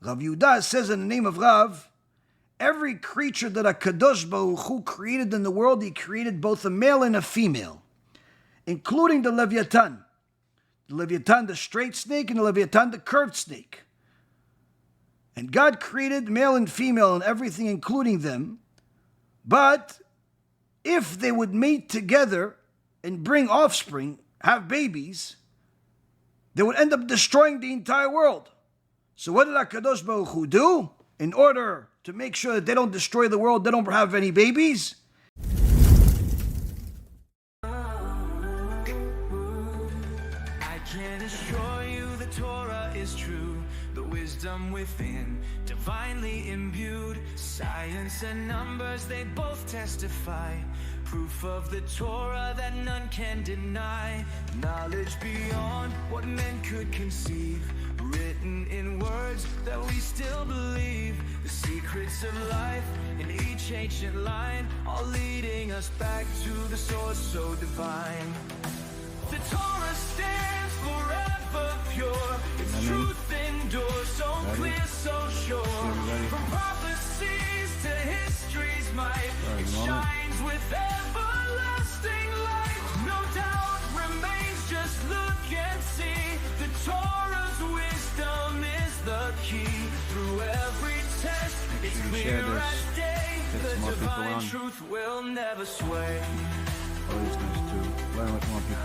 Rav Yehuda says in the name of Rav, every creature that HaKadosh Baruch Hu created in the world, he created both a male and a female, including the Leviathan. The Leviathan, the straight snake, and the Leviathan, the curved snake. And God created male and female and everything, including them. But if they would mate together and bring offspring, have babies, they would end up destroying the entire world. So what did HaKadosh Baruch Hu do? In order to make sure that they don't destroy the world, they don't have any babies, I can assure you the Torah is true, the wisdom within, divinely imbued. Science and numbers, they both testify. Proof of the Torah that none can deny. Knowledge beyond what men could conceive. Written in words that we still believe. The secrets of life in each ancient line, all leading us back to the source so divine. The Torah stands forever pure. Its truth endures so clear, so sure. From prophecies to history's might, it shines with everlasting light. No doubt remains, just look and see. The Torah's wisdom is the key. Through every test, it's clear as day. The divine truth will never sway. Always nice to learn with more people.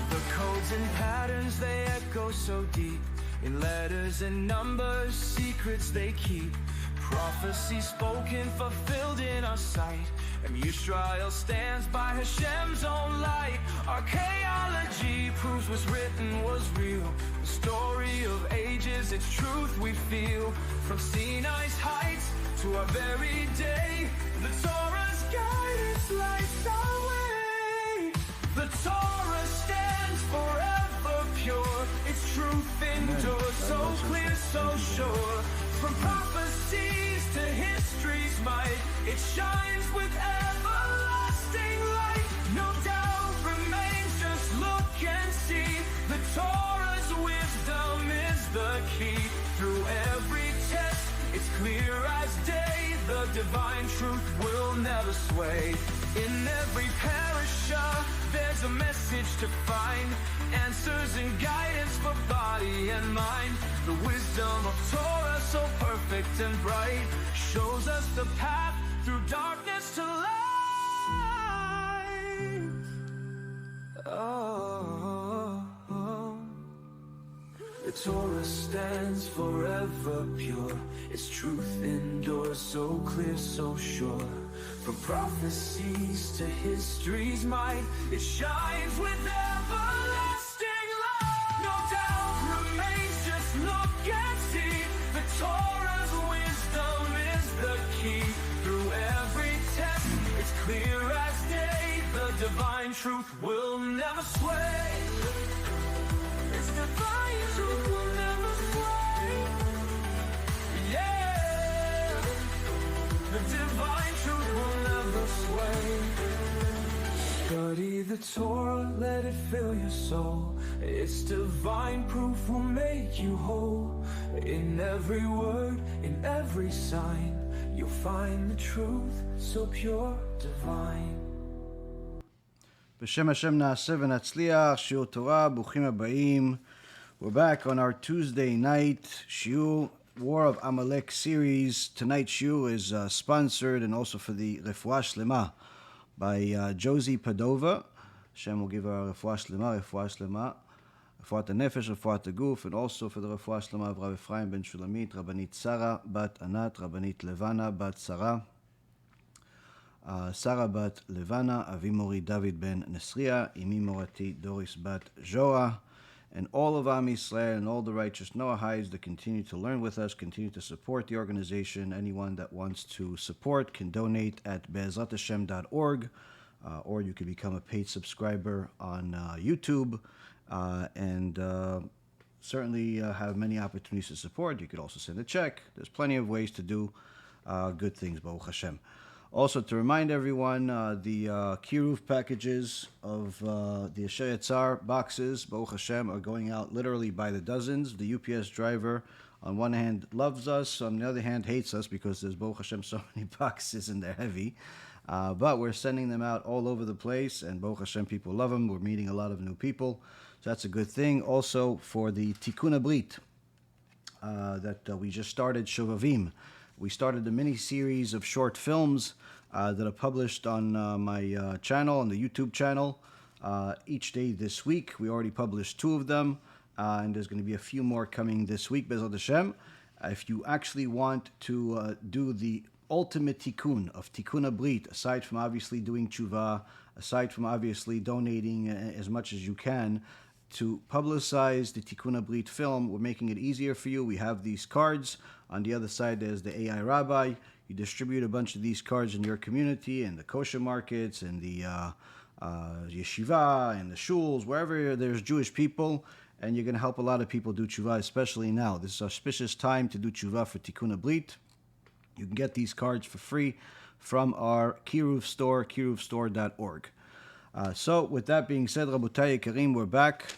The codes and patterns, they echo so deep. In letters and numbers, secrets they keep. Prophecy spoken, fulfilled in our sight. And Yisrael stands by HaShem's own light. Archaeology proves what's written was real. The story of ages, its truth we feel. From Sinai's heights to our very day, the Torah's guidance lights our way. The Torah stands forever pure. Its truth endures so clear, so sure. From prophecies to history's might, it shines with everlasting light. No doubt remains, just look and see. The Torah's wisdom is the key. Through every test, it's clear as day. The divine truth will never sway. In every parasha, there's a message to find. Answers and guidance for body and mind. The wisdom of Torah, so perfect and bright, shows us the path through darkness to light. Oh. The Torah stands forever pure. Its truth endures so clear, so sure. From prophecies to history's might, it shines with everlasting light. No doubt remains, just look and see. The Torah's wisdom is the key. Through every test, it's clear as day. The divine truth will never sway. It's divine truth will never sway. Yeah, the divine truth will never sway. Study the Torah, let it fill your soul. Its divine proof will make you whole. In every word, in every sign, you'll find the truth so pure, divine. B'Shem Hashem na'aseh v'natzliach, Shiur Torah, Buchim Habayim. We're back on our Tuesday night Shiur, War of Amalek series. Tonight's Shiur is sponsored and also for the Refuah Shlema by Josie Padova. Hashem will give her Refuah Shlema, Refuat HaNefesh, Refuat HaGuf, and also for the Refuah Shlema of Rav Ephraim ben Shulamit, Rabbanit Sarah bat Anat, Rabbanit Levana bat Sarah, Sarah bat Levana, Avi Mori David ben Nesria, Imi Morati Doris bat Joah, and all of Am Yisrael and all the righteous Noahides that continue to learn with us, continue to support the organization. Anyone that wants to support can donate at be'ezrathashem.org, or you can become a paid subscriber on YouTube, and certainly have many opportunities to support. You could also send a check. There's plenty of ways to do good things, Baruch Hashem. Also, to remind everyone, the Kiruv packages of the Asher Yatzar boxes, Baruch Hashem, are going out literally by the dozens. The UPS driver, on one hand, loves us, on the other hand, hates us because there's, Baruch Hashem, so many boxes and they're heavy. But we're sending them out all over the place, and Baruch Hashem, people love them. We're meeting a lot of new people, so that's a good thing. Also, for the Tikkun Brit that we just started, Shovavim. We started a mini-series of short films that are published on my channel, on the YouTube channel, each day this week. We already published 2 of them, and there's going to be a few more coming this week, Bezrat Hashem. If you actually want to do the ultimate tikkun of Tikkun Brit, aside from obviously doing tshuva, aside from obviously donating as much as you can, to publicize the Tikkun Brit film, we're making it easier for you. We have these cards. On the other side, there's the AI Rabbi. You distribute a bunch of these cards in your community, in the kosher markets, in the yeshiva, in the shuls, wherever there's Jewish people, and you're going to help a lot of people do tshuva, especially now. This is an auspicious time to do tshuva for Tikkun Brit. You can get these cards for free from our Kiruv store, kiruvstore.org. So, with that being said, Rabotai Karim, we're back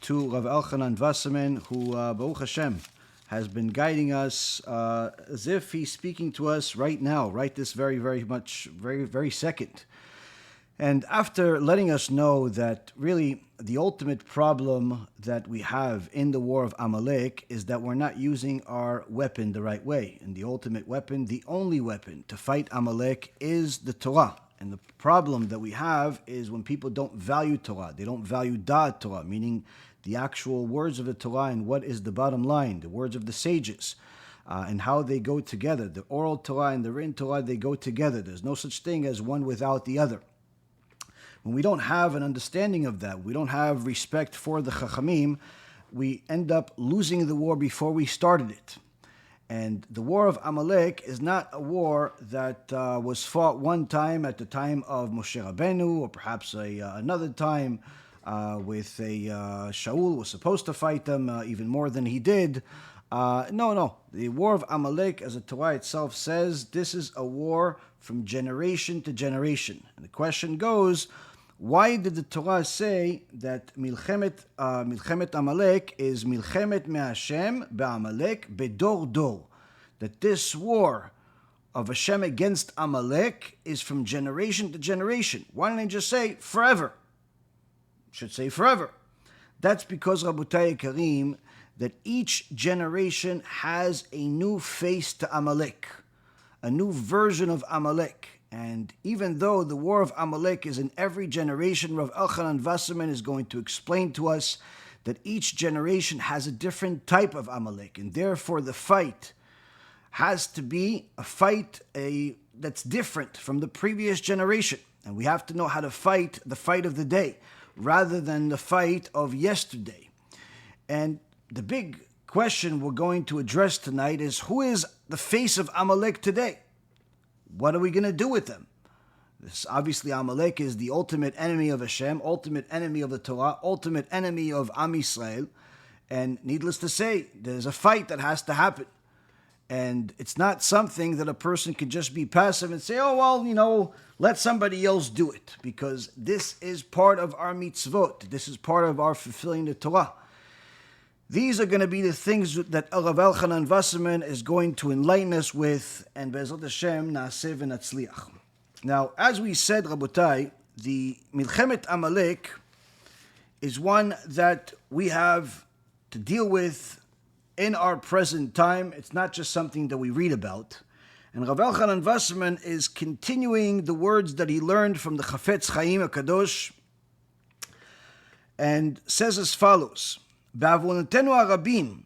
to Rav Elchonon Wasserman, who, Baruch Hashem, has been guiding us as if he's speaking to us right now, right this very second. And after letting us know that really the ultimate problem that we have in the War of Amalek is that we're not using our weapon the right way. And the ultimate weapon, the only weapon to fight Amalek is the Torah. And the problem that we have is when people don't value Torah, they don't value Da'at Torah, meaning the actual words of the Torah and what is the bottom line, the words of the sages, and how they go together. The oral Torah and the written Torah, they go together. There's no such thing as one without the other. When we don't have an understanding of that, we don't have respect for the Chachamim, we end up losing the war before we started it. And the War of Amalek is not a war that was fought one time at the time of Moshe Rabbeinu, or perhaps another time with Shaul was supposed to fight them even more than he did. No. The War of Amalek, as the Torah itself says, this is a war from generation to generation. And the question goes, why did the Torah say that Milchemet Amalek is Milchemet me'Hashem be'Amalek bedor dor? That this war of Hashem against Amalek is from generation to generation. Why don't they just say forever? Should say forever. That's because, Rabotai Karim, that each generation has a new face to Amalek, a new version of Amalek. And even though the War of Amalek is in every generation, Rav Elchonon Wasserman is going to explain to us that each generation has a different type of Amalek, and therefore the fight has to be a fight that's different from the previous generation. And we have to know how to fight the fight of the day, rather than the fight of yesterday. And the big question we're going to address tonight is, who is the face of Amalek today? What are we going to do with them? This obviously, Amalek is the ultimate enemy of Hashem, ultimate enemy of the Torah, ultimate enemy of Am Yisrael. And needless to say, there's a fight that has to happen. And it's not something that a person can just be passive and say, oh, well, let somebody else do it. Because this is part of our mitzvot. This is part of our fulfilling the Torah. These are going to be the things that Rav Elchonon Wasserman is going to enlighten us with, and Be'ezrat Hashem, na'aseh v'natzliach. Now, as we said, Rabotai, the Milchemet Amalek is one that we have to deal with in our present time. It's not just something that we read about. And Rav Elchonon Wasserman is continuing the words that he learned from the Chofetz Chaim HaKadosh, and says as follows: Ba'avonotenu harabim,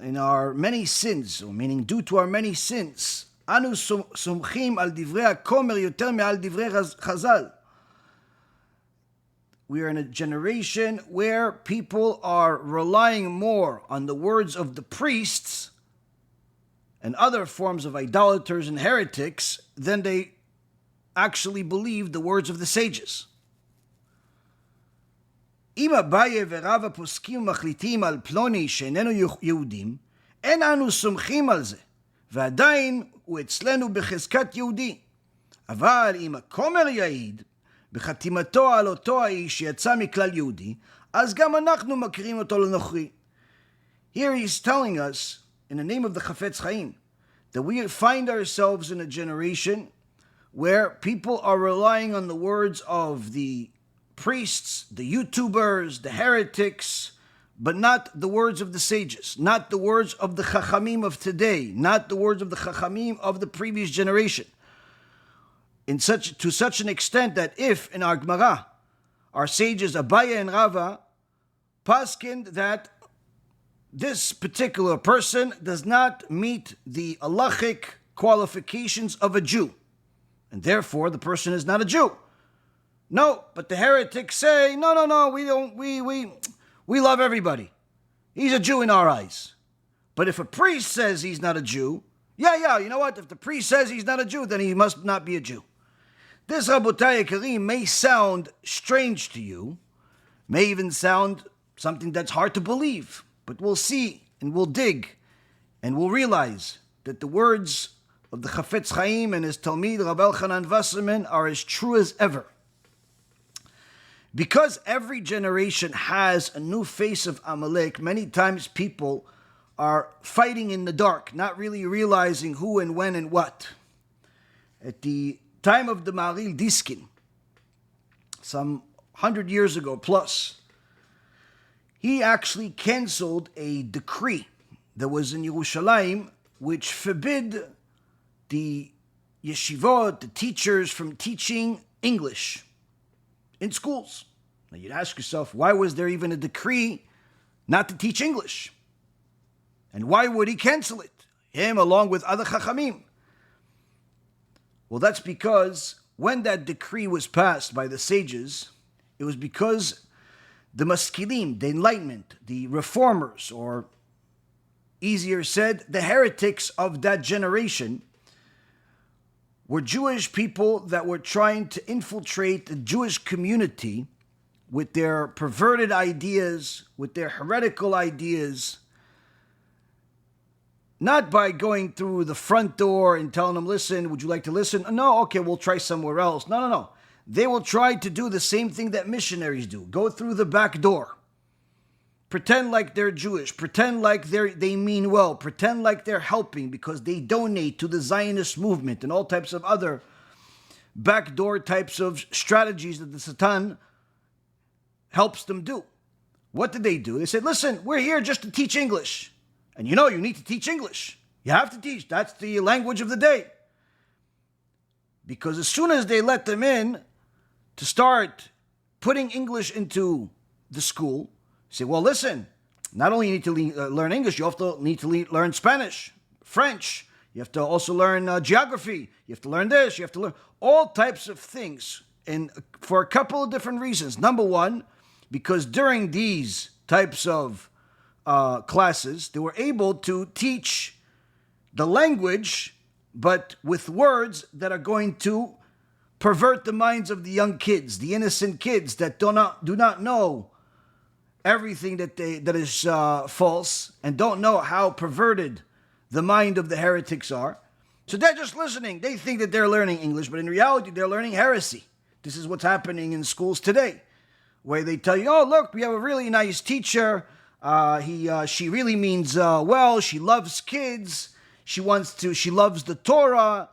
in our many sins, or meaning due to our many sins, anu somchim al divrei hakomer yoter me'al divrei Chazal. We are in a generation where people are relying more on the words of the priests and other forms of idolaters and heretics than they actually believe the words of the sages. אם אביי ורב הפוסקים מחליטים על פלוני שאיננו יהודים, אין אנו סומכים על זה, ועדיין הוא אצלנו בחזקת יהודי. אבל אם הכומר יעיד בחתימתו על אותו האיש שיצא מכלל יהודי, אז גם אנחנו מכירים אותו לנוכרי. Here he's telling us, in the name of the Chofetz Chaim, that we find ourselves in a generation where people are relying on the words of the priests, the YouTubers, the heretics, but not the words of the sages, not the words of the Chachamim of today, not the words of the Chachamim of the previous generation. To such an extent that if in our Gemara, our sages Abaye and Rava paskind that this particular person does not meet the halachic qualifications of a Jew, and therefore the person is not a Jew. No, but the heretics say, no, we love everybody. He's a Jew in our eyes. But if a priest says he's not a Jew, you know what? If the priest says he's not a Jew, then he must not be a Jew. This, Rabotai Karim, may sound strange to you, may even sound something that's hard to believe, but we'll see and we'll dig and we'll realize that the words of the Chofetz Chaim and his Talmid Rav Elchonon Wasserman are as true as ever. Because every generation has a new face of Amalek, many times people are fighting in the dark, not really realizing who and when and what. At the time of the Maharil Diskin, some 100 years ago plus, he actually canceled a decree that was in Yerushalayim which forbid the yeshivot, the teachers, from teaching English in schools. Now you'd ask yourself, why was there even a decree not to teach English? And why would he cancel it? Him along with other chachamim. Well, that's because when that decree was passed by the sages, it was because the Maskilim, the Enlightenment, the Reformers, or easier said, the Heretics of that generation, were Jewish people that were trying to infiltrate the Jewish community with their perverted ideas, with their heretical ideas, not by going through the front door and telling them, listen, would you like to listen? No, okay, we'll try somewhere else. No. They will try to do the same thing that missionaries do. Go through the back door. Pretend like they're Jewish. Pretend like they mean well. Pretend like they're helping because they donate to the Zionist movement and all types of other backdoor types of strategies that the Satan helps them do. What did they do? They said, listen, we're here just to teach English. And you need to teach English. You have to teach. That's the language of the day. Because as soon as they let them in to start putting English into the school, say, well, listen, not only you need to learn English, you also need to learn Spanish, French. You have to also learn geography. You have to learn this. You have to learn all types of things. And for a couple of different reasons. Number one, because during these types of classes, they were able to teach the language, but with words that are going to pervert the minds of the young kids, the innocent kids that do not know everything that is false and don't know how perverted the mind of the heretics are. So they're just listening. They think that they're learning English, but in reality, they're learning heresy. This is what's happening in schools today, where they tell you, oh, look, we have a really nice teacher. She really means well. She loves kids. She loves the Torah.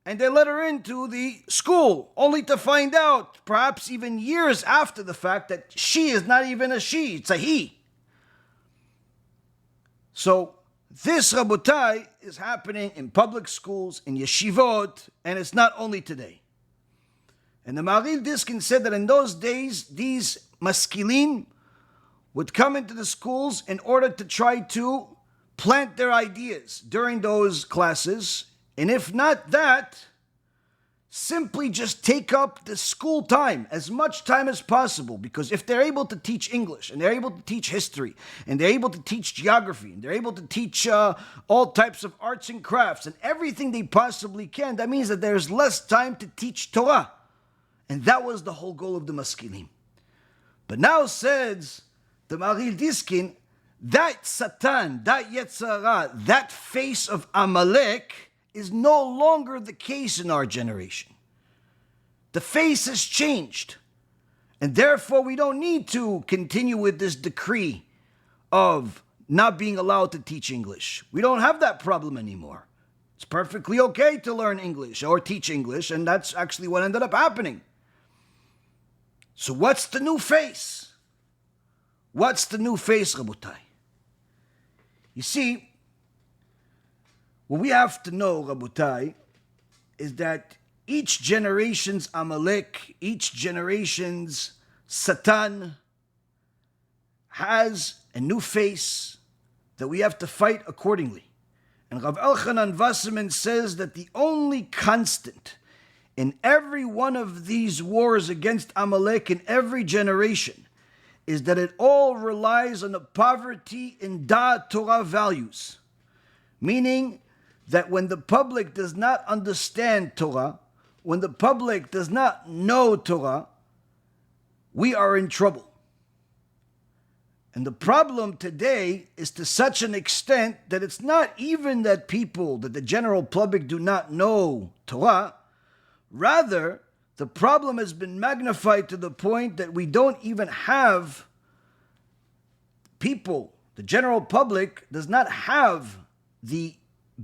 And they let her into the school, only to find out, perhaps even years after the fact, that she is not even a she, it's a he. So this, Rabotai, is happening in public schools, in yeshivot, and it's not only today. And the Maharil Diskin said that in those days, these Maskilim would come into the schools in order to try to plant their ideas during those classes. And if not that, simply just take up the school time, as much time as possible. Because if they're able to teach English, and they're able to teach history, and they're able to teach geography, and they're able to teach all types of arts and crafts, and everything they possibly can, that means that there's less time to teach Torah. And that was the whole goal of the Maskilim. But now says the Maharil Diskin, that Satan, that Yetzirah, that face of Amalek is no longer the case in our generation. The face has changed. And therefore, we don't need to continue with this decree of not being allowed to teach English. We don't have that problem anymore. It's perfectly okay to learn English or teach English, and that's actually what ended up happening. So what's the new face? What's the new face, Rabotai? You see, what we have to know, Rabotai, is that each generation's Amalek, each generation's Satan has a new face that we have to fight accordingly. And Rav Elchonon Wasserman says that the only constant in every one of these wars against Amalek in every generation is that it all relies on the poverty in Da'at Torah values. Meaning that when the public does not understand Torah, when the public does not know Torah, we are in trouble. And the problem today is to such an extent that it's not even that people, that the general public do not know Torah. Rather, the problem has been magnified to the point that we don't even have people, the general public does not have the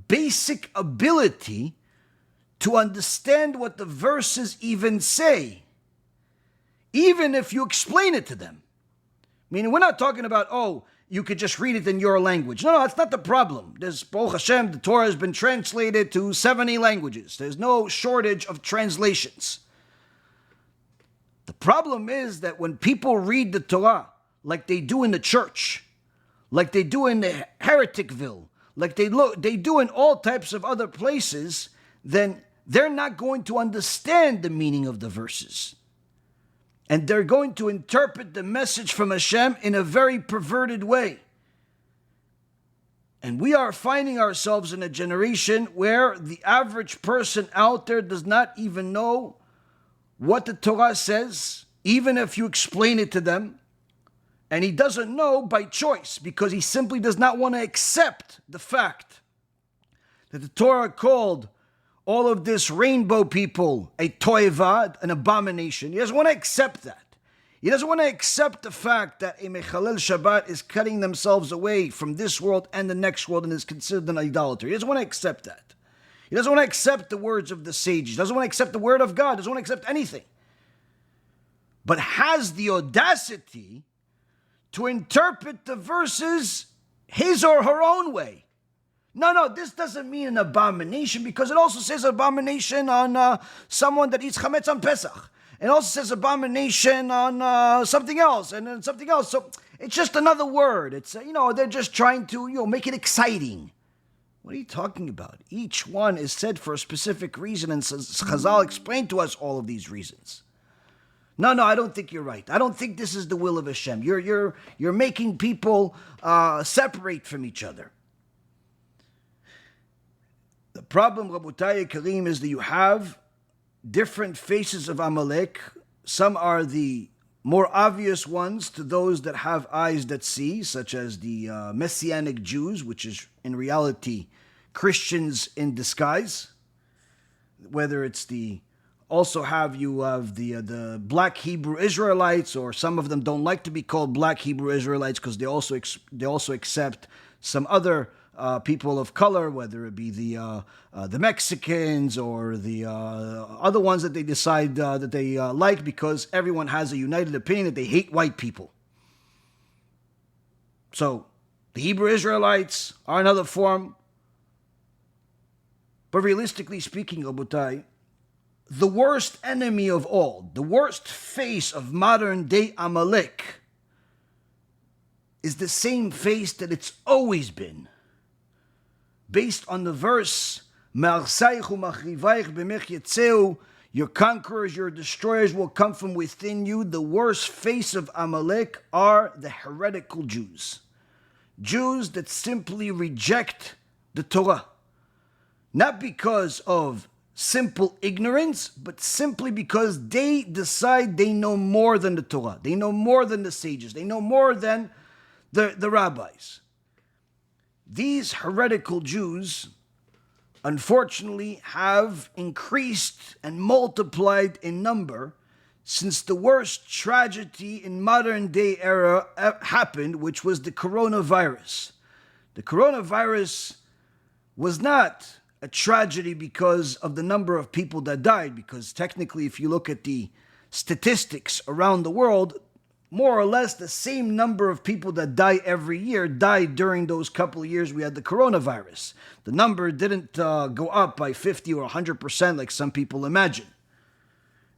basic ability to understand what the verses even say, even if you explain it to them. Meaning, we're not talking about, oh, you could just read it in your language. No, that's not the problem. There's, Baruch Hashem, the Torah has been translated to 70 languages. There's no shortage of translations. The problem is that when people read the Torah, like they do in the church, like they do in the Hereticville, like they do in all types of other places, then they're not going to understand the meaning of the verses. And they're going to interpret the message from HaShem in a very perverted way. And we are finding ourselves in a generation where the average person out there does not even know what the Torah says, even if you explain it to them. And he doesn't know by choice, because he simply does not want to accept the fact that the Torah called all of this rainbow people a toiva, an abomination. He doesn't want to accept that. He doesn't want to accept the fact that a mechalel Shabbat is cutting themselves away from this world and the next world and is considered an idolater. He doesn't want to accept that. He doesn't want to accept the words of the sages. He doesn't want to accept the word of God. He doesn't want to accept anything. But has the audacity to interpret the verses his or her own way. No, this doesn't mean an abomination, because it also says abomination on someone that eats chametz on Pesach. It also says abomination on something else and then something else. So it's just another word. It's, they're just trying to, make it exciting. What are you talking about? Each one is said for a specific reason, and Chazal explained to us all of these reasons. No, I don't think you're right. I don't think this is the will of Hashem. You're making people separate from each other. The problem, Rabotai Karim, is that you have different faces of Amalek. Some are the more obvious ones to those that have eyes that see, such as the Messianic Jews, which is in reality Christians in disguise. Whether it's the black Hebrew Israelites, or some of them don't like to be called black Hebrew Israelites because they also accept some other people of color, whether it be the Mexicans or the other ones that they decide that they like, because everyone has a united opinion that they hate white people. So the Hebrew Israelites are another form. But realistically speaking, Rabotai, the worst enemy of all, the worst face of modern day Amalek, is the same face that it's always been. Based on the verse, your conquerors, your destroyers will come from within you. The worst face of Amalek are the heretical Jews. Jews that simply reject the Torah. Not because of simple ignorance, but simply because they decide they know more than the Torah. They know more than the sages. They know more than the rabbis. These heretical Jews unfortunately have increased and multiplied in number since the worst tragedy in modern day era happened, which was the coronavirus. The coronavirus was not a tragedy because of the number of people that died, because technically if you look at the statistics around the world, more or less the same number of people that die every year died during those couple of years we had the coronavirus. The number didn't go up by 50 or 100% like some people imagine.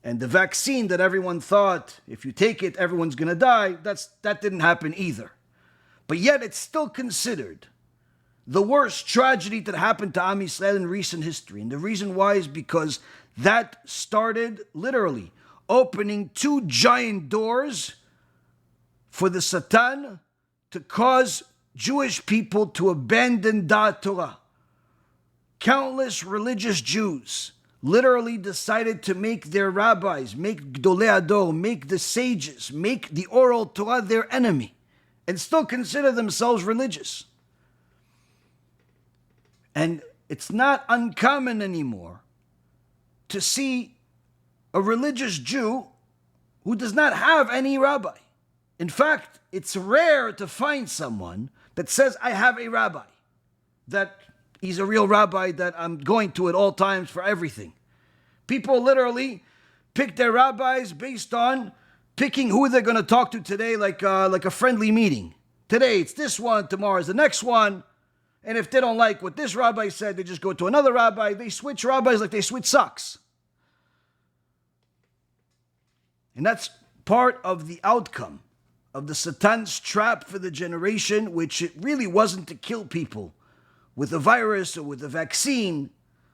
And the vaccine that everyone thought, if you take it, everyone's going to die, that didn't happen either. But yet it's still considered the worst tragedy that happened to Am Yisrael in recent history. And the reason why is because that started literally opening two giant doors for the Satan to cause Jewish people to abandon Da'at Torah. Countless religious Jews literally decided to make their rabbis, make Gdolei Ador, make the sages, make the oral Torah their enemy, and still consider themselves religious. And it's not uncommon anymore to see a religious Jew who does not have any rabbi. In fact, it's rare to find someone that says, I have a rabbi, that he's a real rabbi, that I'm going to at all times for everything. People literally pick their rabbis based on picking who they're going to talk to today, like a friendly meeting. Today it's this one, tomorrow is the next one. And if they don't like what this rabbi said, they just go to another rabbi. They switch rabbis like they switch socks. And that's part of the outcome of the Satan's trap for the generation, which it really wasn't to kill people with a virus or with a vaccine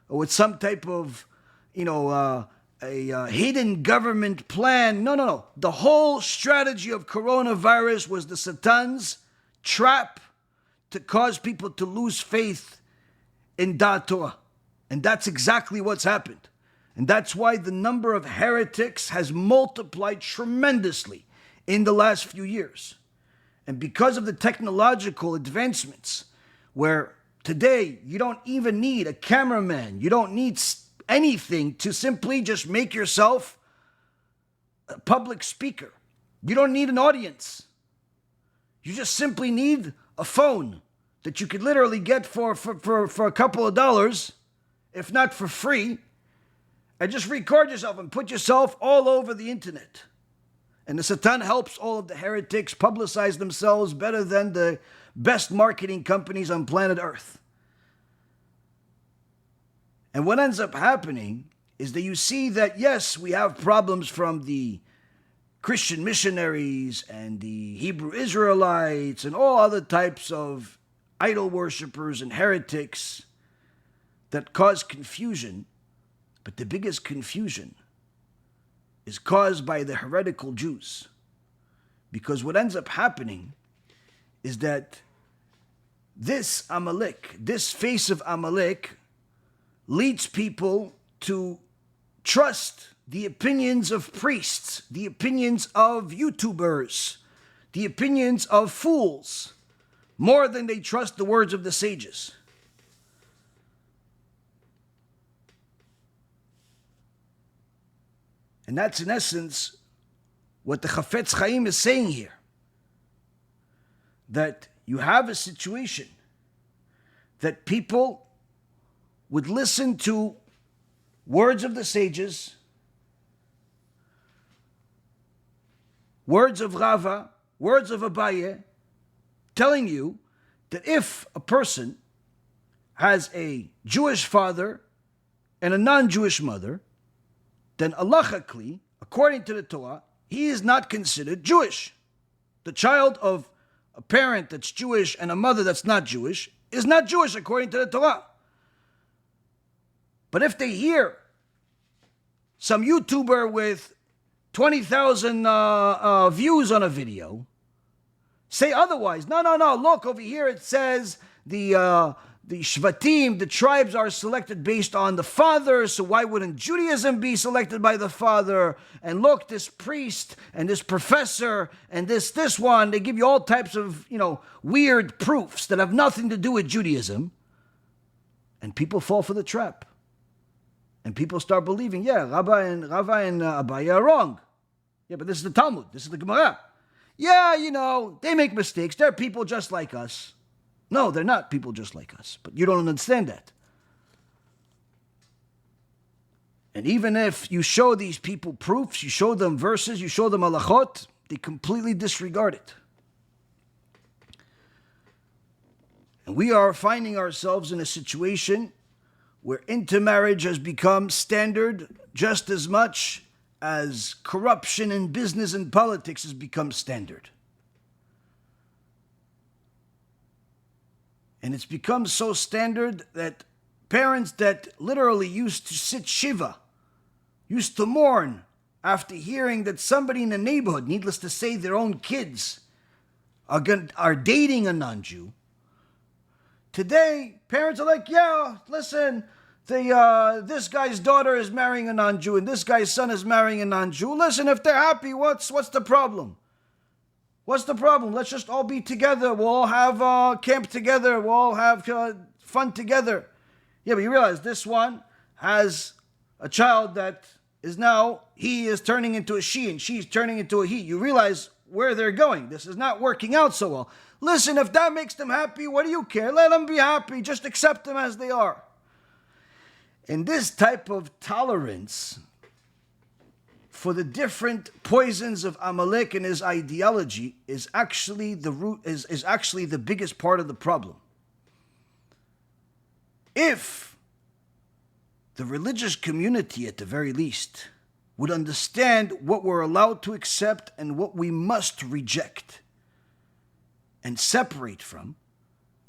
or with some type of, a hidden government plan. No. The whole strategy of coronavirus was the Satan's trap to cause people to lose faith in Da'at Torah. And that's exactly what's happened. And that's why the number of heretics has multiplied tremendously in the last few years. And because of the technological advancements, where today you don't even need a cameraman, you don't need anything to simply just make yourself a public speaker. You don't need an audience. You just simply need a phone that you could literally get for a couple of dollars, if not for free, and just record yourself and put yourself all over the internet. And the Satan helps all of the heretics publicize themselves better than the best marketing companies on planet Earth. And what ends up happening is that you see that, yes, we have problems from the Christian missionaries and the Hebrew Israelites and all other types of idol worshippers and heretics that cause confusion. But the biggest confusion is caused by the heretical Jews. Because what ends up happening is that this Amalek, this face of Amalek, leads people to trust the opinions of priests, the opinions of YouTubers, the opinions of fools, more than they trust the words of the sages. And that's in essence what the Chofetz Chaim is saying here. That you have a situation that people would listen to words of the sages, words of Rava, words of Abaye, telling you that if a person has a Jewish father and a non-Jewish mother, then halachically, according to the Torah, he is not considered Jewish. The child of a parent that's Jewish and a mother that's not Jewish is not Jewish according to the Torah. But if they hear some YouTuber with 20,000 views on a video say otherwise, no, look over here, it says the Shvatim, the tribes are selected based on the father, so why wouldn't Judaism be selected by the father? And look, this priest and this professor and this one, they give you all types of, weird proofs that have nothing to do with Judaism. And people fall for the trap. And people start believing, yeah, Rabbi and Abaye are wrong. Yeah, but this is the Talmud. This is the Gemara. Yeah, they make mistakes. They're people just like us. No, they're not people just like us. But you don't understand that. And even if you show these people proofs, you show them verses, you show them halachot, they completely disregard it. And we are finding ourselves in a situation where intermarriage has become standard just as much as corruption in business and politics has become standard. And it's become so standard that parents that literally used to sit shiva, used to mourn after hearing that somebody in the neighborhood, needless to say their own kids, are dating a non-Jew. Today, parents are like, yeah, listen, this guy's daughter is marrying a non-Jew and this guy's son is marrying a non-Jew. Listen, if they're happy, what's the problem? What's the problem? Let's just all be together. We'll all have camp together. We'll all have fun together. Yeah, but you realize this one has a child that is now, he is turning into a she and she's turning into a he. You realize where they're going. This is not working out so well. Listen, if that makes them happy, what do you care? Let them be happy. Just accept them as they are. And this type of tolerance for the different poisons of Amalek and his ideology is actually the root, is actually the biggest part of the problem. If the religious community, at the very least, would understand what we're allowed to accept and what we must reject and separate from,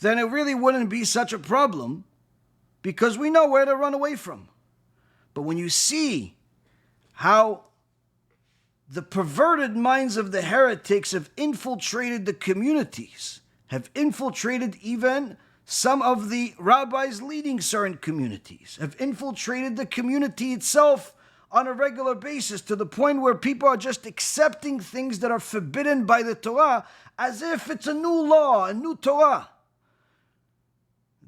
then it really wouldn't be such a problem because we know where to run away from. But when you see how the perverted minds of the heretics have infiltrated the communities, have infiltrated even some of the rabbis leading certain communities, have infiltrated the community itself on a regular basis to the point where people are just accepting things that are forbidden by the Torah as if it's a new law, a new Torah.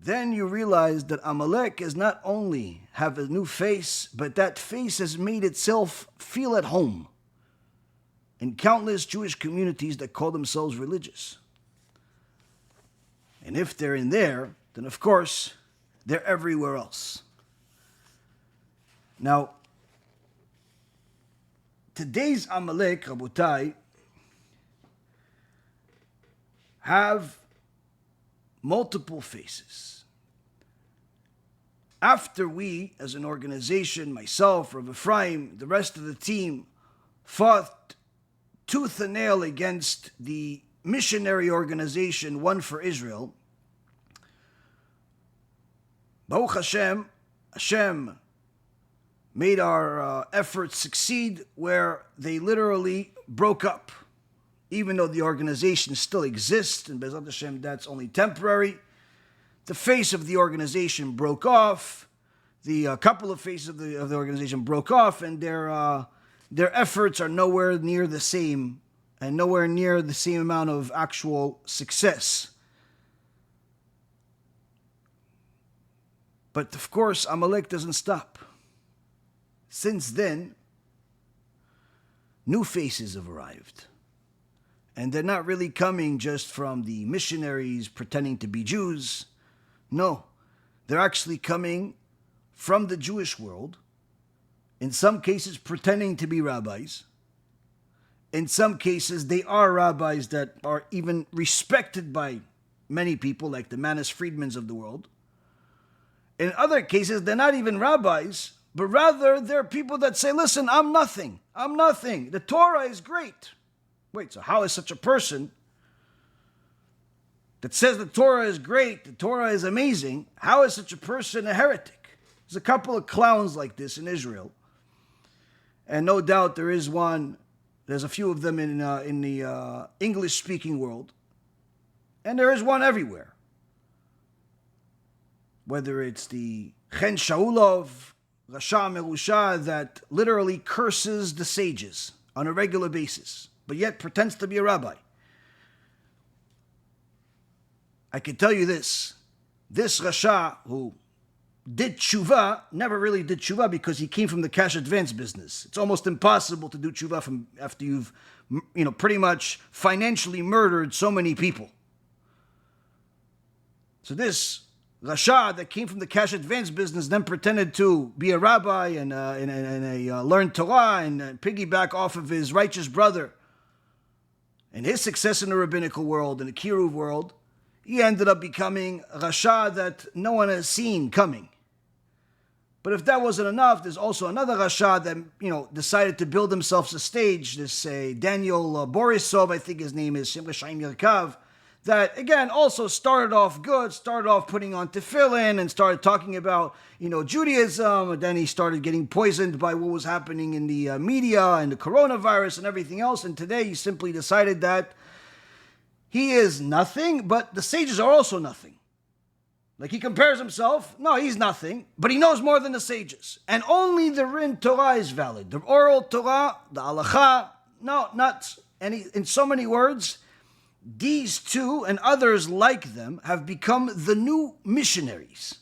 Then you realize that Amalek is not only have a new face, but that face has made itself feel at home in countless Jewish communities that call themselves religious. And if they're in there, then of course, they're everywhere else. Now, today's Amalek, Rabotai, have multiple faces. After we, as an organization, myself, Rav Ephraim, the rest of the team, fought tooth and nail against the missionary organization, One for Israel, Baruch Hashem made our efforts succeed where they literally broke up. Even though the organization still exists, and Bezat Hashem, that's only temporary, the face of the organization broke off. The couple of faces of the organization broke off, and their efforts are nowhere near the same, and nowhere near the same amount of actual success. But of course, Amalek doesn't stop. Since then, new faces have arrived. And they're not really coming just from the missionaries pretending to be Jews. No, they're actually coming from the Jewish world, in some cases pretending to be rabbis. In some cases, they are rabbis that are even respected by many people, like the Manis Friedmans of the world. In other cases, they're not even rabbis, but rather they're people that say, listen, I'm nothing. I'm nothing. The Torah is great. Wait, so how is such a person that says the Torah is great, the Torah is amazing, how is such a person a heretic? There's a couple of clowns like this in Israel. And no doubt there's a few of them in the English-speaking world. And there is one everywhere. Whether it's the Chen Shaulov, Rasha Merusha, that literally curses the sages on a regular basis, but yet pretends to be a rabbi. I can tell you this Rasha, who did tshuva, never really did tshuva because he came from the cash advance business. It's almost impossible to do tshuva from after you've, pretty much financially murdered so many people. So this Rasha that came from the cash advance business then pretended to be a rabbi and learn Torah and piggyback off of his righteous brother and his success in the rabbinical world, in the Kiruv world. He ended up becoming a Rasha that no one has seen coming. But if that wasn't enough, there's also another Rasha that, decided to build himself a stage, this Daniel Borisov, I think his name is, Shimra Yerkav, that, again, also started off good, started off putting on tefillin and started talking about, Judaism, and then he started getting poisoned by what was happening in the media and the coronavirus and everything else, and today he simply decided that he is nothing, but the sages are also nothing. Like he compares himself, no, he's nothing, but he knows more than the sages. And only the Rin Torah is valid. The oral Torah, the Halacha, no, not any, in so many words, these two and others like them have become the new missionaries,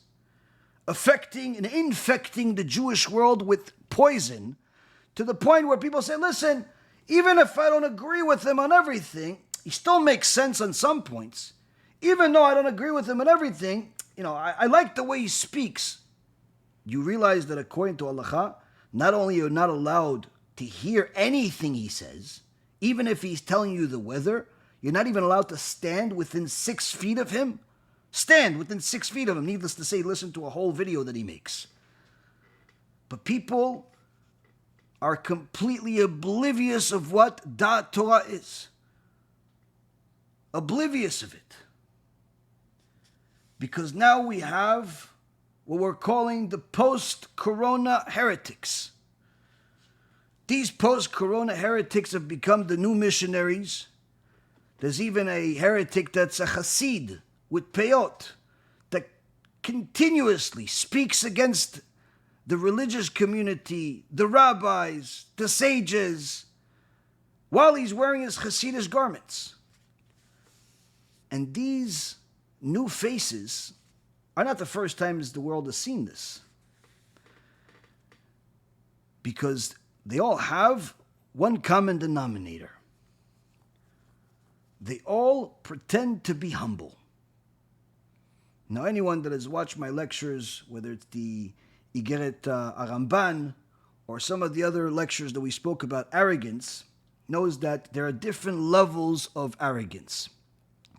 affecting and infecting the Jewish world with poison to the point where people say, listen, even if I don't agree with him on everything, he still makes sense on some points. Even though I don't agree with him on everything, I like the way he speaks. You realize that according to Halacha, not only you're not allowed to hear anything he says, even if he's telling you the weather, you're not even allowed to stand within 6 feet of him. Stand within 6 feet of him. Needless to say, listen to a whole video that he makes. But people are completely oblivious of what Da'at Torah is. Oblivious of it. Because now we have what we're calling the post-corona heretics. These post-corona heretics have become the new missionaries. There's even a heretic that's a Hasid with peyot that continuously speaks against the religious community, the rabbis, the sages, while he's wearing his Hasidic garments. And these new faces are not the first time the world has seen this. Because they all have one common denominator. They all pretend to be humble. Now, anyone that has watched my lectures, whether it's the Igeret Aramban or some of the other lectures that we spoke about arrogance, knows that there are different levels of arrogance.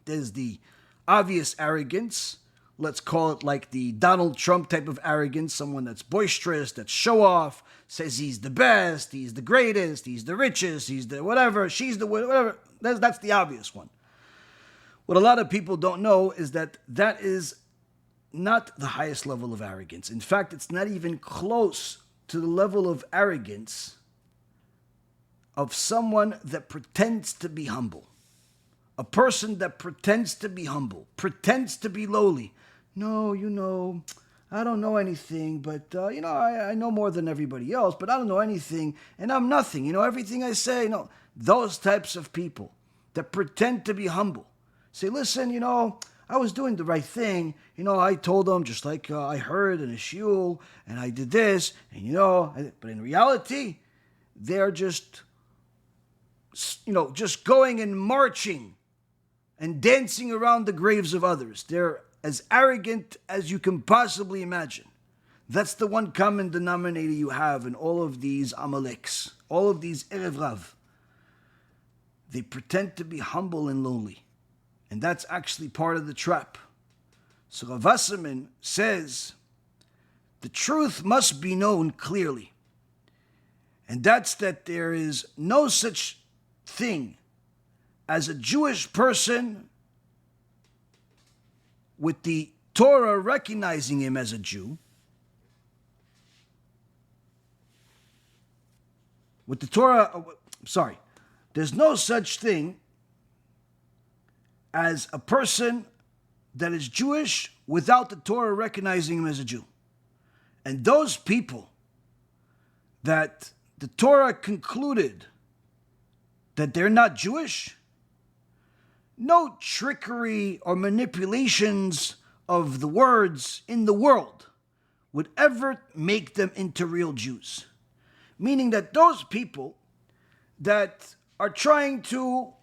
There's the obvious arrogance, let's call it like the Donald Trump type of arrogance, someone that's boisterous, that's show off, says he's the best, he's the greatest, he's the richest, he's the whatever, she's the whatever. That's the obvious one. What a lot of people don't know is that that is not the highest level of arrogance. In fact, it's not even close to the level of arrogance of someone that pretends to be humble. A person that pretends to be humble, pretends to be lowly. No, I don't know anything, but, I know more than everybody else, but I don't know anything, and I'm nothing. Everything I say, those types of people that pretend to be humble. Say, listen, I was doing the right thing. I told them just like I heard in a shiur, and I did this, and but in reality, they're just going and marching and dancing around the graves of others. They're as arrogant as you can possibly imagine. That's the one common denominator you have in all of these Amaleks, all of these Erev Rav. They pretend to be humble and lowly. And that's actually part of the trap. So Rav Wasserman says, the truth must be known clearly. And that's that there is no such thing as a Jewish person with the Torah recognizing him as a Jew, with the Torah, there's no such thing as a person that is Jewish without the Torah recognizing him as a Jew. And those people that the Torah concluded that they're not Jewish, no trickery or manipulations of the words in the world would ever make them into real Jews. Meaning that those people that are trying to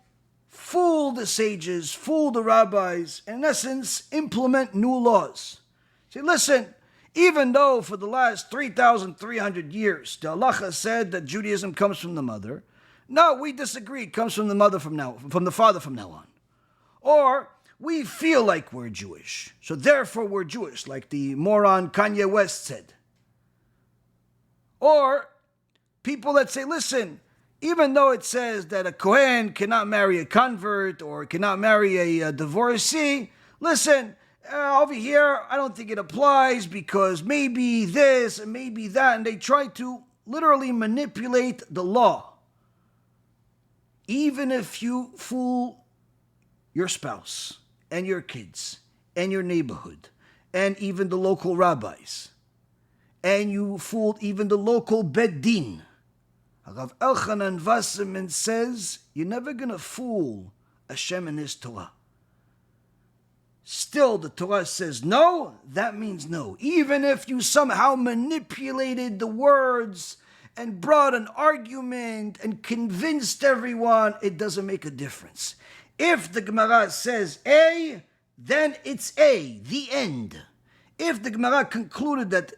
fool the sages, fool the rabbis, in essence, implement new laws. Say, listen, even though for the last 3,300 years, the halacha said that Judaism comes from the mother, no, we disagree. It comes from the father from now on. Or we feel like we're Jewish, so therefore we're Jewish, like the moron Kanye West said. Or people that say, listen, even though it says that a Kohen cannot marry a convert or cannot marry a divorcee, listen, over here, I don't think it applies because maybe this and maybe that, and they try to literally manipulate the law. Even if you fool your spouse and your kids and your neighborhood and even the local rabbis, and you fooled even the local Beit Din, Rav Elchonon Wasserman says, you're never going to fool HaShem and His Torah. Still, the Torah says no, that means no. Even if you somehow manipulated the words and brought an argument and convinced everyone, it doesn't make a difference. If the Gemara says A, then it's A, the end. If the Gemara concluded that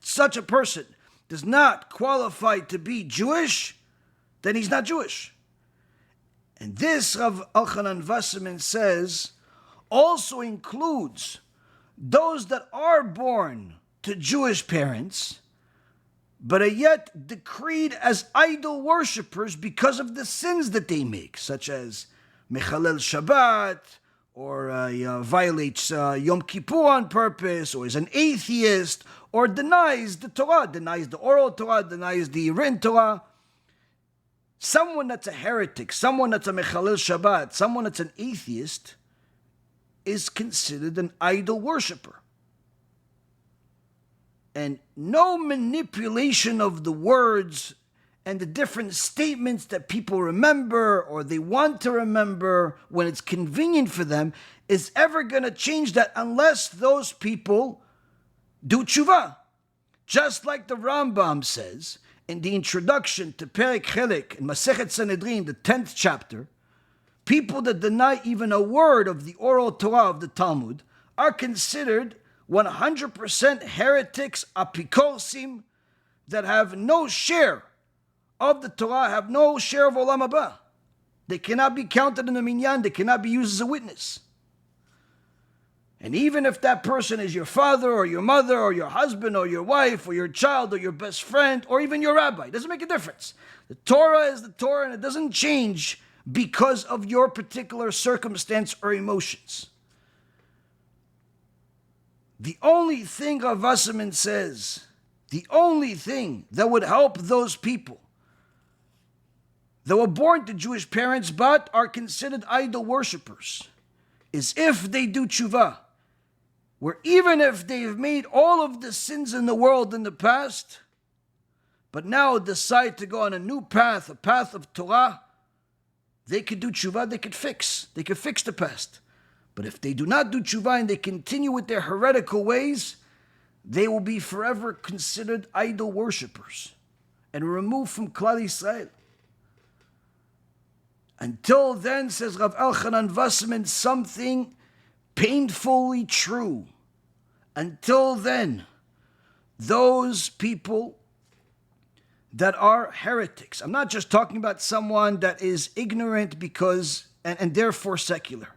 such a person does not qualify to be Jewish, then he's not Jewish. And this, Rav Elchonon Wasserman says, also includes those that are born to Jewish parents, but are yet decreed as idol worshippers because of the sins that they make, such as Mechalel Shabbat, or violates Yom Kippur on purpose, or is an atheist, or denies the Torah, denies the oral Torah, denies the written Torah. Someone that's a heretic, someone that's a Mechalel Shabbat, someone that's an atheist, is considered an idol worshipper. And no manipulation of the words and the different statements that people remember or they want to remember when it's convenient for them is ever going to change that unless those people do tshuva. Just like the Rambam says in the introduction to Perek Chelik in Masechet Sanhedrin, the 10th chapter, people that deny even a word of the oral Torah of the Talmud are considered 100% heretics, apikorsim, that have no share of the Torah, have no share of Olam Haba. They cannot be counted in the minyan, they cannot be used as a witness. And even if that person is your father or your mother or your husband or your wife or your child or your best friend or even your rabbi, it doesn't make a difference. The Torah is the Torah and it doesn't change because of your particular circumstance or emotions. The only thing Rav Wasserman says, the only thing that would help those people that were born to Jewish parents but are considered idol worshippers is if they do tshuva, where even if they've made all of the sins in the world in the past, but now decide to go on a new path, a path of Torah, they could do tshuva, they could fix the past. But if they do not do tshuva and they continue with their heretical ways, they will be forever considered idol worshippers and removed from Klal Yisrael. Until then, says Rav Elchonon Wasserman, something painfully true. Until then, those people that are heretics, I'm not just talking about someone that is ignorant because and therefore secular,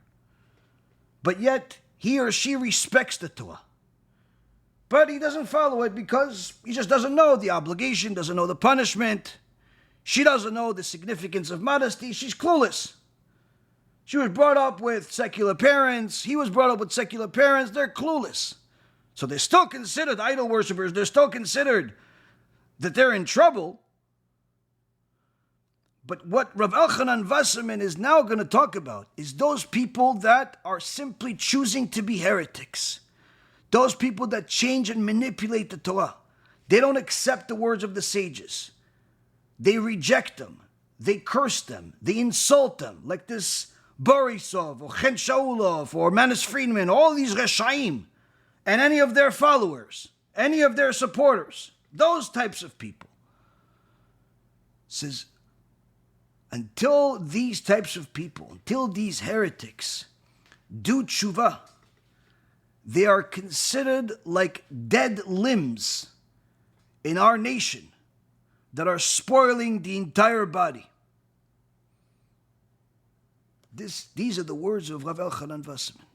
but yet he or she respects the Torah, but he doesn't follow it because he just doesn't know the obligation, doesn't know the punishment. She doesn't know the significance of modesty. She's clueless. She was brought up with secular parents. He was brought up with secular parents. They're clueless. So they're still considered idol worshippers. They're still considered that they're in trouble. But what Rav Elchonon Wasserman is now going to talk about is those people that are simply choosing to be heretics. Those people that change and manipulate the Torah. They don't accept the words of the sages. They reject them. They curse them. They insult them. Like this Borisov or Chen Shaulov or Manis Friedman, all these Reshaim. and any of their followers, any of their supporters, those types of people. Says, until these types of people, until these heretics do teshuvah, they are considered like dead limbs in our nation that are spoiling the entire body. These are the words of Rav Elchonon Wasserman.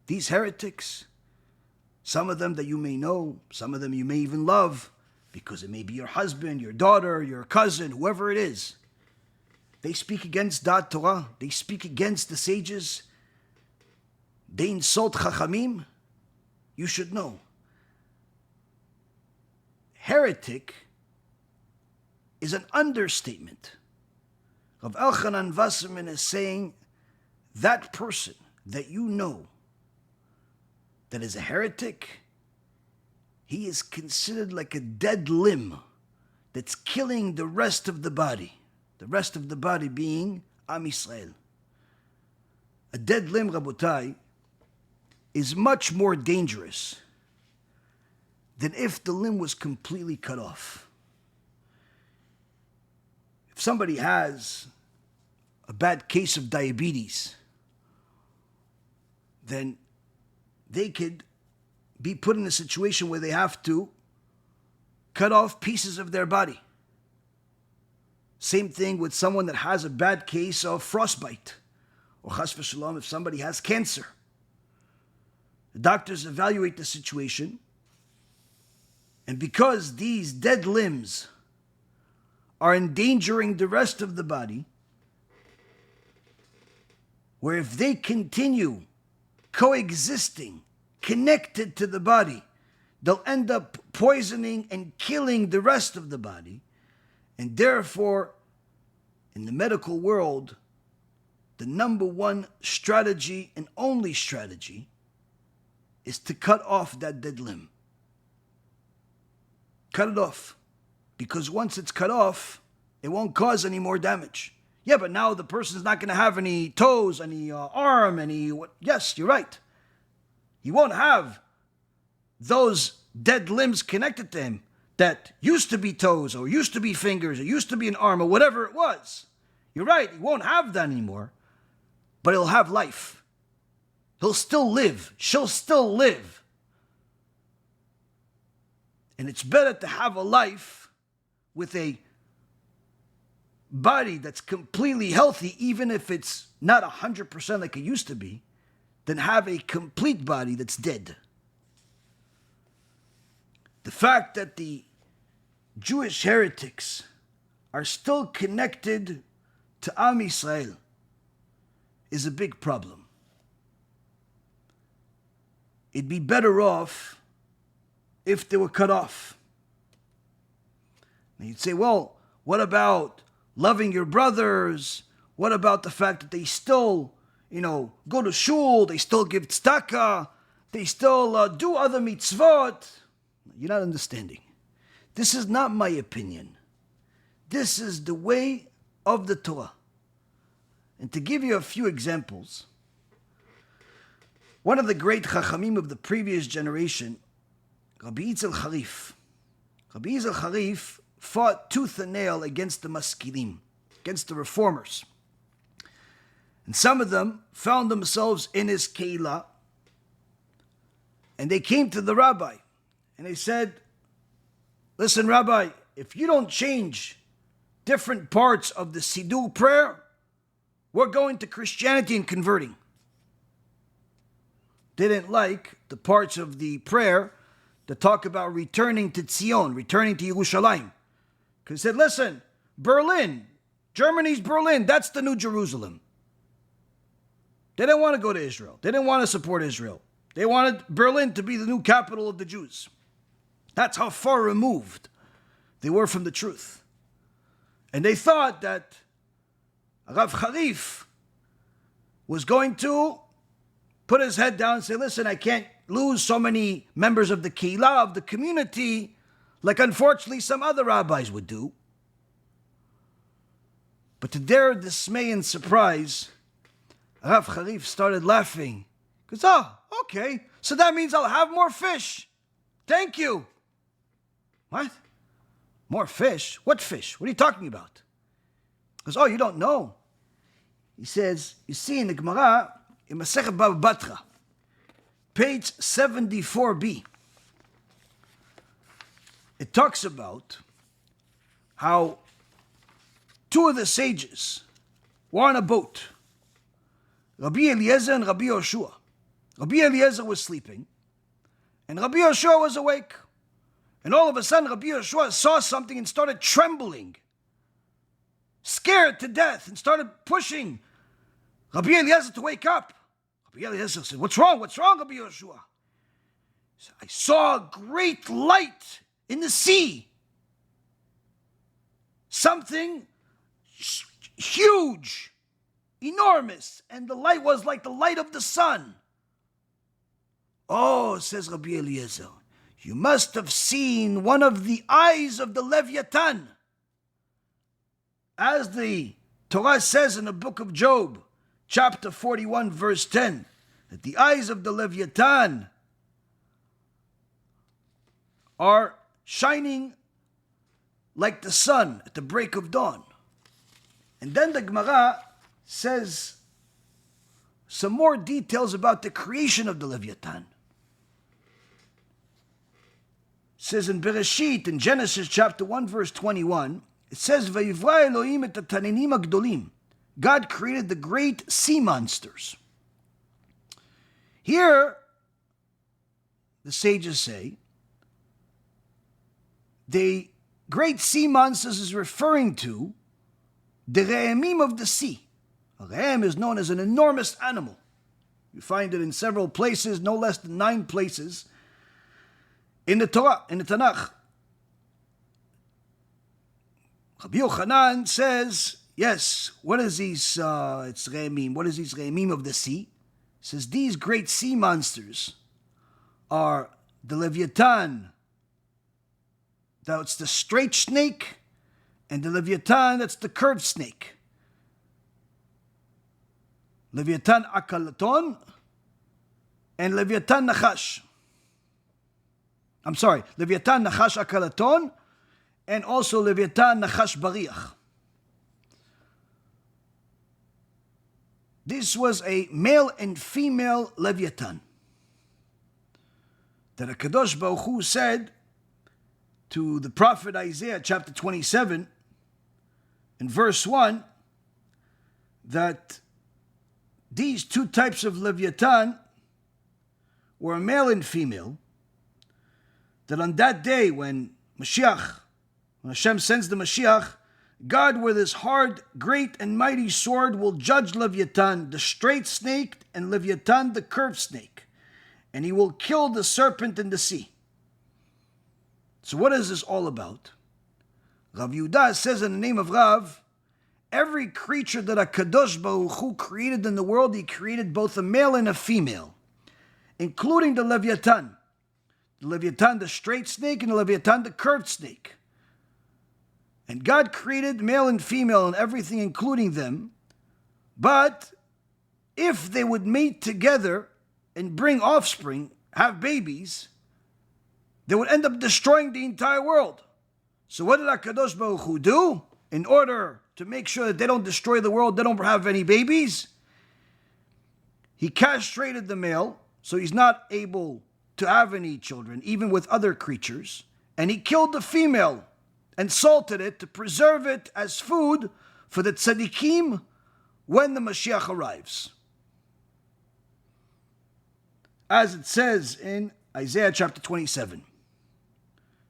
These heretics, some of them that you may know, some of them you may even love, because it may be your husband, your daughter, your cousin, whoever it is. They speak against Dat Torah. They speak against the sages. They insult Chachamim. You should know. Heretic is an understatement. Rav Elchonon Wasserman is saying that person that you know that is a heretic, he is considered like a dead limb that's killing the rest of the body. The rest of the body being Am Yisrael. A dead limb, Rabotai, is much more dangerous than if the limb was completely cut off. If somebody has a bad case of diabetes, then they could be put in a situation where they have to cut off pieces of their body. Same thing with someone that has a bad case of frostbite, or chas v'shalom, if somebody has cancer. The doctors evaluate the situation, and because these dead limbs are endangering the rest of the body, where if they continue coexisting, connected to the body, they'll end up poisoning and killing the rest of the body. And therefore, in the medical world, the number one strategy and only strategy is to cut off that dead limb. Cut it off. Because once it's cut off, it won't cause any more damage. Yeah, but now the person's not going to have any toes, any arm, any... Yes, you're right. He won't have those dead limbs connected to him that used to be toes, or used to be fingers, or used to be an arm, or whatever it was. You're right, he won't have that anymore, but he'll have life. He'll still live. She'll still live. And it's better to have a life with a body that's completely healthy, even if it's not 100% like it used to be, than have a complete body that's dead. The fact that the Jewish heretics are still connected to Am Yisrael is a big problem. It'd be better off if they were cut off. And you'd say, well, what about loving your brothers? What about the fact that they still, go to shul, they still give tzedakah, they still do other mitzvot? You're not understanding. This is not my opinion. This is the way of the Torah. And to give you a few examples, one of the great Chachamim of the previous generation, Rabbi Charif. Rabbi Charif fought tooth and nail against the Maskilim, against the reformers. And some of them found themselves in his keilah, and they came to the Rabbi, and they said, listen, Rabbi, if you don't change different parts of the Siddur prayer, we're going to Christianity and converting. They didn't like the parts of the prayer that talk about returning to Zion, returning to Yerushalayim. Because they said, listen, Berlin, Germany's Berlin, that's the New Jerusalem. They didn't want to go to Israel. They didn't want to support Israel. They wanted Berlin to be the new capital of the Jews. That's how far removed they were from the truth. And they thought that Rav Charif was going to put his head down and say, listen, I can't lose so many members of the keilah, of the community, like unfortunately some other rabbis would do. But to their dismay and surprise, Rav Charif started laughing. Because, okay, So that means I'll have more fish. Thank you. What? More fish? What fish? What are you talking about? He goes, oh, you don't know. He says, you see in the Gemara, in Masechet Bava Batra, page 74b, it talks about how two of the sages were on a boat, Rabbi Eliezer and Rabbi Yoshua. Rabbi Eliezer was sleeping, and Rabbi Yoshua was awake. And all of a sudden, Rabbi Yoshua saw something and started trembling, scared to death, and started pushing Rabbi Eliezer to wake up. Rabbi Eliezer said, what's wrong? What's wrong, Rabbi Yoshua? He said, I saw a great light in the sea. Something huge, enormous, and the light was like the light of the sun. Oh, says Rabbi Eliezer, you must have seen one of the eyes of the Leviathan. As the Torah says in the book of Job, chapter 41, verse 10, that the eyes of the Leviathan are shining like the sun at the break of dawn. And then the Gemara says some more details about the creation of the Leviathan. It says in Bereshit, in Genesis chapter 1, verse 21, it says, Vayivra Elohim et hataninim agdolim. God created the great sea monsters. Here, the sages say, the great sea monsters is referring to the re'emim of the sea. A re'em is known as an enormous animal. You find it in several places, no less than 9 places, in the Torah, in the Tanakh. Rabbi Yochanan says, yes, what is these, it's re'emim, what is these re'emim of the sea? He says, these great sea monsters are the Leviathan, that's the straight snake, and the Leviathan, that's the curved snake. Leviathan akalaton and Leviathan nachash. I'm sorry, Leviathan nachash akalaton and also Leviathan nachash bariach. This was a male and female Leviathan that HaKadosh Baruch Hu said to the prophet Isaiah, chapter 27, in verse 1, that these two types of Leviathan were male and female, that on that day when Mashiach, when Hashem sends the Mashiach, God with his hard, great, and mighty sword will judge Leviathan, the straight snake, and Leviathan, the curved snake, and he will kill the serpent in the sea. So what is this all about? Rav Yehuda says in the name of Rav, every creature that HaKadosh Baruch Hu created in the world, he created both a male and a female, including the Leviathan. The Leviathan, the straight snake, and the Leviathan, the curved snake. And God created male and female and everything including them, but if they would mate together and bring offspring, have babies, they would end up destroying the entire world. So what did HaKadosh Baruch Hu do? In order to make sure that they don't destroy the world, they don't have any babies, he castrated the male, so he's not able to have any children, even with other creatures, and he killed the female and salted it to preserve it as food for the tzaddikim when the Mashiach arrives. As it says in Isaiah chapter 27.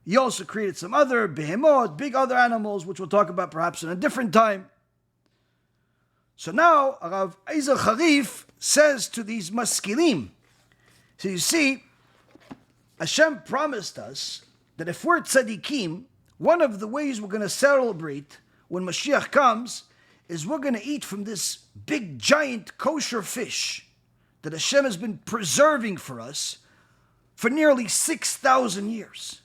He also created some other behemoth, big other animals, which we'll talk about perhaps in a different time. So now, Rav Ezer Charif says to these Maskilim, so you see, Hashem promised us that if we're tzaddikim, one of the ways we're going to celebrate when Mashiach comes is we're going to eat from this big, giant, kosher fish that Hashem has been preserving for us for nearly 6,000 years.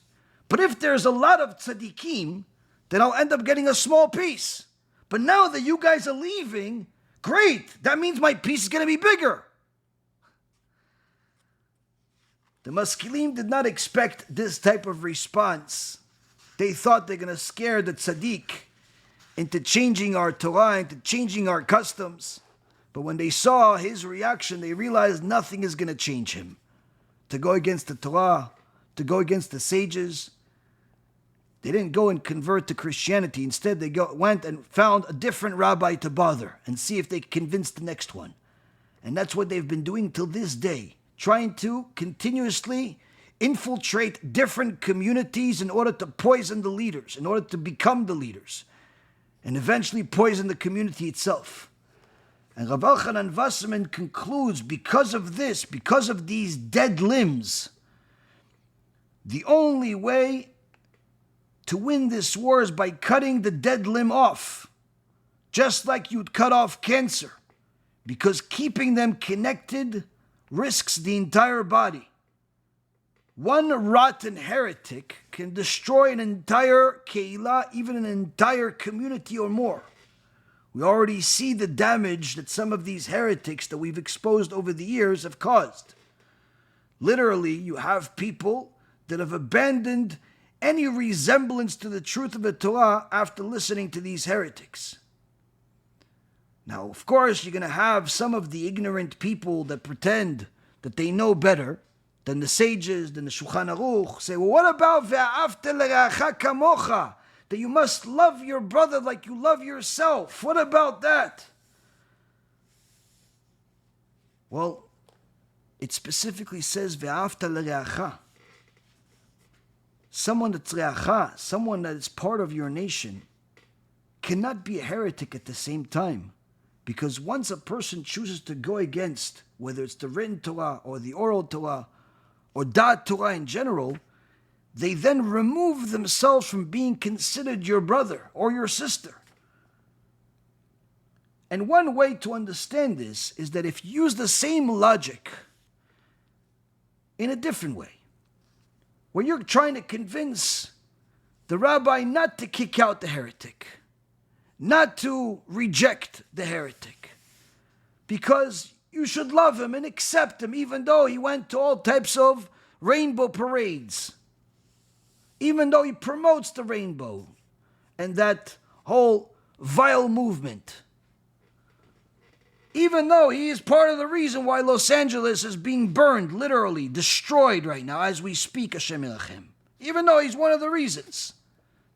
But if there's a lot of tzaddikim, then I'll end up getting a small piece. But now that you guys are leaving, great, that means my piece is going to be bigger. The Maskilim did not expect this type of response. They thought they're going to scare the tzaddik into changing our Torah, into changing our customs. But when they saw his reaction, they realized nothing is going to change him. To go against the Torah, to go against the sages. They didn't go and convert to Christianity. Instead, they went and found a different rabbi to bother and see if they could convince the next one. And that's what they've been doing till this day, trying to continuously infiltrate different communities in order to poison the leaders, in order to become the leaders, and eventually poison the community itself. And Rav Elchonon Wasserman concludes, because of this, because of these dead limbs, the only way to win this war is by cutting the dead limb off, just like you'd cut off cancer, because keeping them connected risks the entire body. One rotten heretic can destroy an entire keilah, even an entire community or more. We already see the damage that some of these heretics that we've exposed over the years have caused. Literally, you have people that have abandoned any resemblance to the truth of the Torah after listening to these heretics. Now, of course, you're going to have some of the ignorant people that pretend that they know better than the sages, than the Shulchan Aruch, say, well, what about ve'afta l'reacha kamocha? That you must love your brother like you love yourself. What about that? Well, it specifically says ve'afta l'reacha. Someone that's reacha, someone that is part of your nation, cannot be a heretic at the same time. Because once a person chooses to go against, whether it's the written Torah or the oral Torah, or Da'at Torah in general, they then remove themselves from being considered your brother or your sister. And one way to understand this is that if you use the same logic in a different way, where you're trying to convince the rabbi not to kick out the heretic, not to reject the heretic, because you should love him and accept him, even though he went to all types of rainbow parades, even though he promotes the rainbow and that whole vile movement, even though he is part of the reason why Los Angeles is being burned, literally destroyed right now as we speak, HaShem Elachem. Even though he's one of the reasons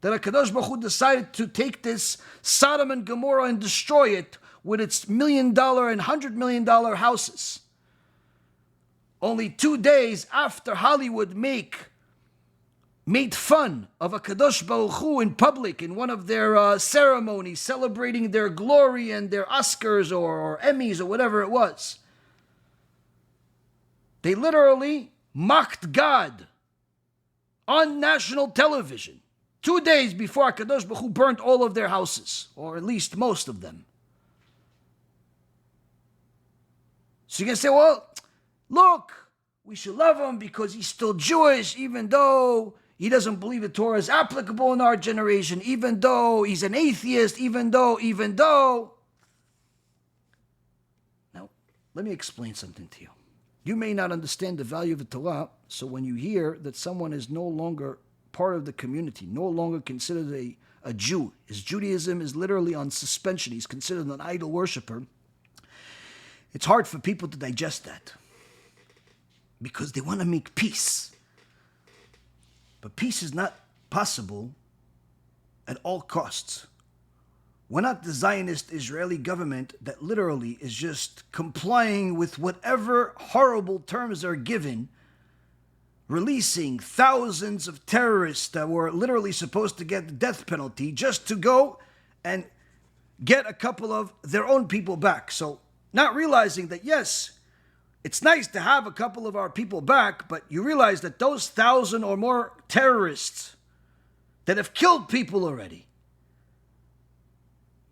that HaKadosh Baruch Hu decided to take this Sodom and Gomorrah and destroy it with its $1 million and $100 million houses. Only 2 days after Hollywood made fun of HaKadosh Baruch Hu in public in one of their ceremonies, celebrating their glory and their Oscars or Emmys or whatever it was. They literally mocked God on national television 2 days before HaKadosh Baruch Hu burnt all of their houses, or at least most of them. So you can say, well, look, we should love him because he's still Jewish, even though he doesn't believe the Torah is applicable in our generation, even though he's an atheist, even though. Now, let me explain something to you. You may not understand the value of the Torah, so when you hear that someone is no longer part of the community, no longer considered a Jew, his Judaism is literally on suspension, he's considered an idol worshiper, it's hard for people to digest that because they want to make peace. But peace is not possible at all costs. We're not the Zionist Israeli government that literally is just complying with whatever horrible terms are given, releasing thousands of terrorists that were literally supposed to get the death penalty just to go and get a couple of their own people back. So not realizing that, yes, it's nice to have a couple of our people back, but you realize that those 1,000 or more terrorists that have killed people already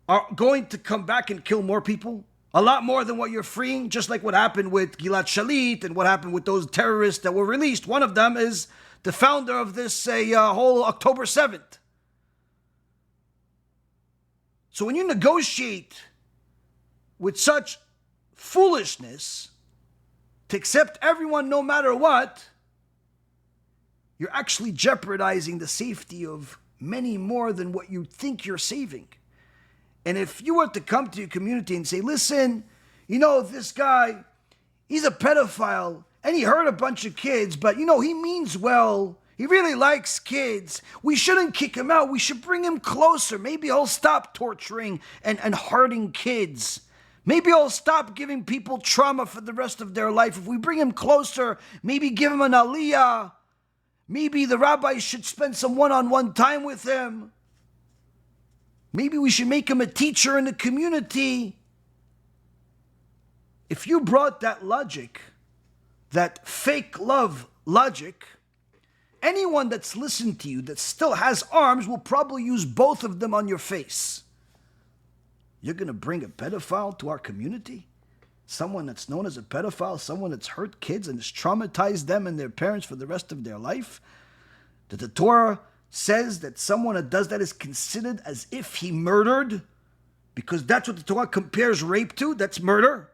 are going to come back and kill more people, a lot more than what you're freeing, just like what happened with Gilad Shalit and what happened with those terrorists that were released. One of them is the founder of this whole October 7th. So when you negotiate with such foolishness to accept everyone no matter what, you're actually jeopardizing the safety of many more than what you think you're saving. And if you were to come to your community and say, listen, this guy, he's a pedophile, and he hurt a bunch of kids, but he means well. He really likes kids. We shouldn't kick him out. We should bring him closer. Maybe he'll stop torturing and hurting kids. Maybe he'll stop giving people trauma for the rest of their life. If we bring him closer, maybe give him an aliyah. Maybe the rabbi should spend some one-on-one time with him. Maybe we should make him a teacher in the community. If you brought that logic, that fake love logic, anyone that's listened to you that still has arms will probably use both of them on your face. You're going to bring a pedophile to our community? Someone that's known as a pedophile, someone that's hurt kids and has traumatized them and their parents for the rest of their life? That the Torah says that someone that does that is considered as if he murdered, because that's what the Torah compares rape to, that's murder.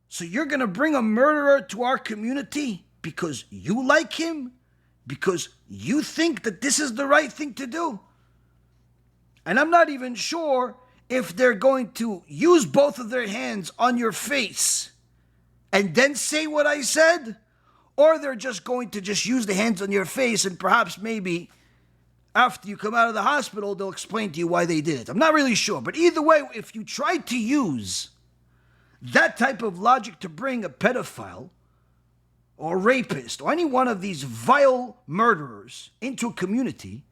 So you're going to bring a murderer to our community because you like him? Because you think that this is the right thing to do? And I'm not even sure if they're going to use both of their hands on your face and then say what I said, or they're just going to just use the hands on your face and perhaps maybe after you come out of the hospital, they'll explain to you why they did it. I'm not really sure. But either way, if you try to use that type of logic to bring a pedophile or rapist or any one of these vile murderers into a community,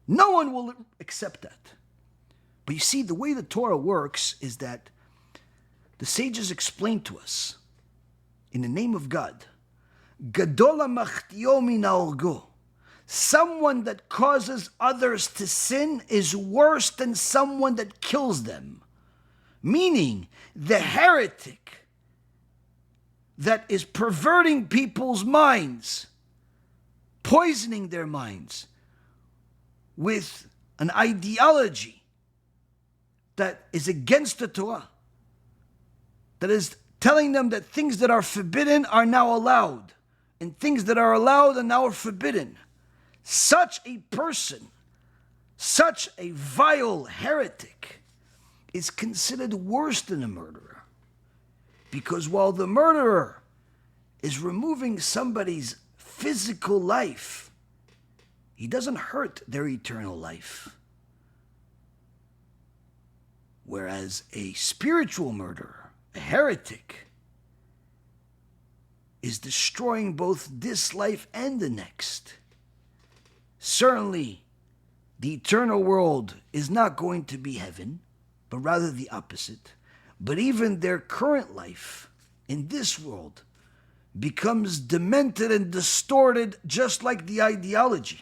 no one will accept that. But you see, the way the Torah works is that the sages explain to us, in the name of God, Gadola machtio min haorgo. Someone that causes others to sin is worse than someone that kills them. Meaning, the heretic that is perverting people's minds, poisoning their minds with an ideology that is against the Torah, that is telling them that things that are forbidden are now allowed, and things that are allowed are now forbidden. Such a person, such a vile heretic, is considered worse than a murderer. Because while the murderer is removing somebody's physical life, he doesn't hurt their eternal life. Whereas a spiritual murderer, a heretic, is destroying both this life and the next. Certainly, the eternal world is not going to be heaven, but rather the opposite. But even their current life in this world becomes demented and distorted, just like the ideology.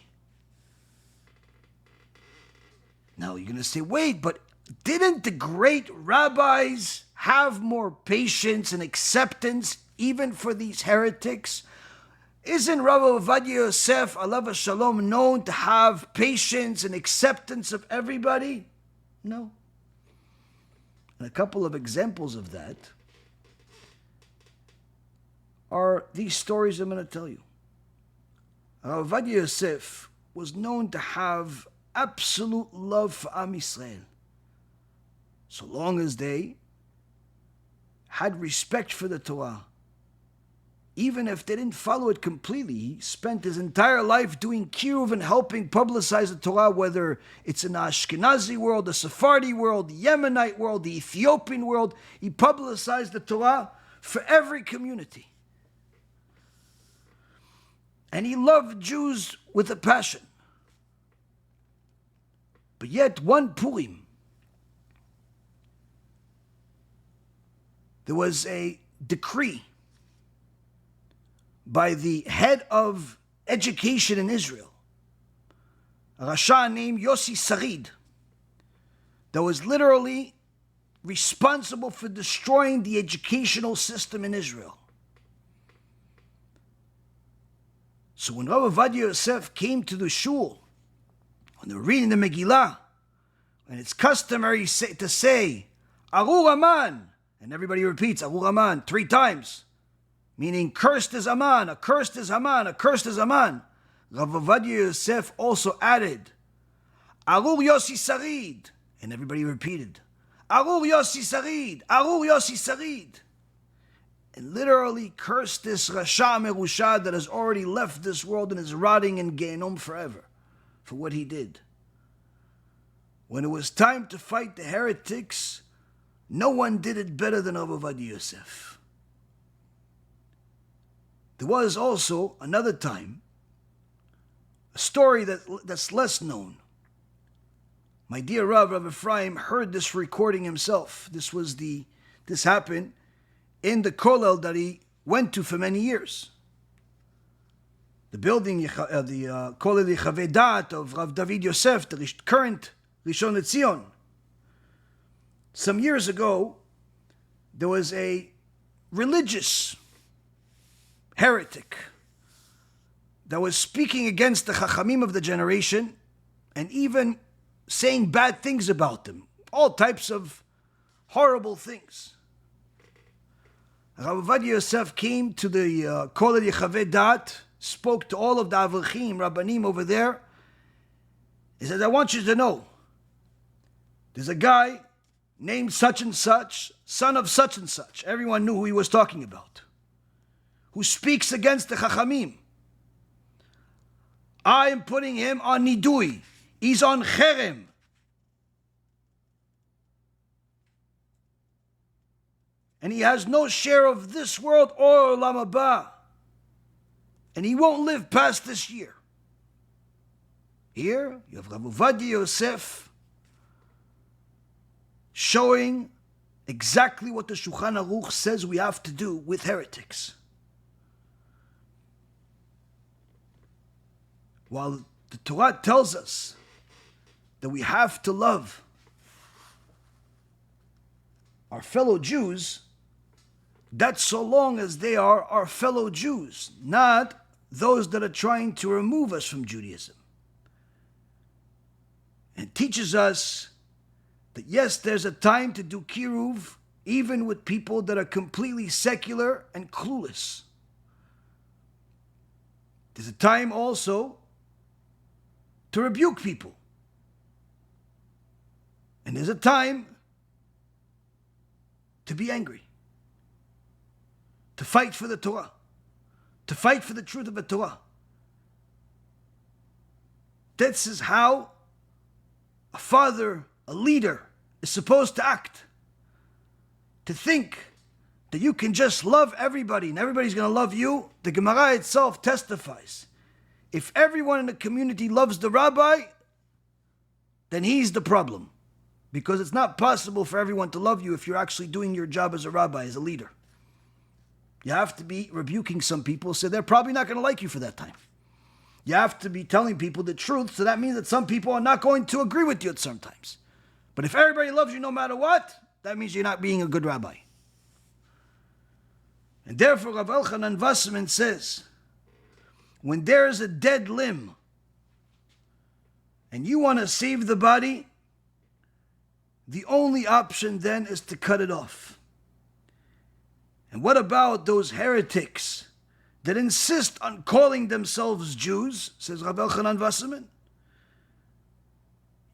Now you're going to say, wait, but didn't the great rabbis have more patience and acceptance even for these heretics? Isn't Rav Ovadia Yosef, alav shalom, known to have patience and acceptance of everybody? No. And a couple of examples of that are these stories I'm going to tell you. Rav Ovadia Yosef was known to have absolute love for Am Yisrael, so long as they had respect for the Torah. Even if they didn't follow it completely, he spent his entire life doing kiruv and helping publicize the Torah, whether it's in the Ashkenazi world, the Sephardi world, the Yemenite world, the Ethiopian world. He publicized the Torah for every community. And he loved Jews with a passion. But yet, one Purim, there was a decree by the head of education in Israel, a Rasha named Yossi Sarid, that was literally responsible for destroying the educational system in Israel. So when Rav Ovadia Yosef came to the shul, when they were reading the Megillah, and it's customary to say, Arur Aman, and everybody repeats Arur Aman 3 times. meaning cursed is Aman, accursed is Haman, accursed is Aman, Rav Ovadia Yosef also added, Arur Yossi Sarid, and everybody repeated, Arur Yossi Sarid, Arur Yossi Sarid, and literally cursed this Rasha Merusha that has already left this world and is rotting in Gehenom forever for what he did. When it was time to fight the heretics, no one did it better than Rav Ovadia Yosef. There was also another time, a story that's less known. My dear Rav Ephraim heard this recording himself. This happened in the kollel that he went to for many years. The building, the kollel Yechaveh Da'at of Rav David Yosef, the current Rishon LeZion. Some years ago, there was a religious heretic that was speaking against the Chachamim of the generation and even saying bad things about them, all types of horrible things. Rav Ovadia Yosef came to the kollel Yechaveh Da'at, spoke to all of the Avrachim, Rabbanim over there. He said, I want you to know, there's a guy named such and such, son of such and such. Everyone knew who he was talking about. Who speaks against the Chachamim. I am putting him on Nidui. He's on Cherem. And he has no share of this world or Olam Haba. And he won't live past this year. Here, you have Rav Ovadia Yosef showing exactly what the Shulchan Aruch says we have to do with heretics. While the Torah tells us that we have to love our fellow Jews, that's so long as they are our fellow Jews, not those that are trying to remove us from Judaism. And teaches us that yes, there's a time to do kiruv, even with people that are completely secular and clueless. There's a time also to rebuke people. And there's a time to be angry, to fight for the Torah, to fight for the truth of the Torah. This is how a father, a leader, is supposed to act. To think that you can just love everybody and everybody's going to love you. The Gemara itself testifies. If everyone in the community loves the rabbi, then he's the problem. Because it's not possible for everyone to love you if you're actually doing your job as a rabbi, as a leader. You have to be rebuking some people, so they're probably not going to like you for that time. You have to be telling people the truth, so that means that some people are not going to agree with you at some times. But if everybody loves you no matter what, that means you're not being a good rabbi. And therefore, Rav Elchonon Wasserman says, when there is a dead limb, and you want to save the body, the only option then is to cut it off. And what about those heretics that insist on calling themselves Jews, says Rav Elchonon Wasserman?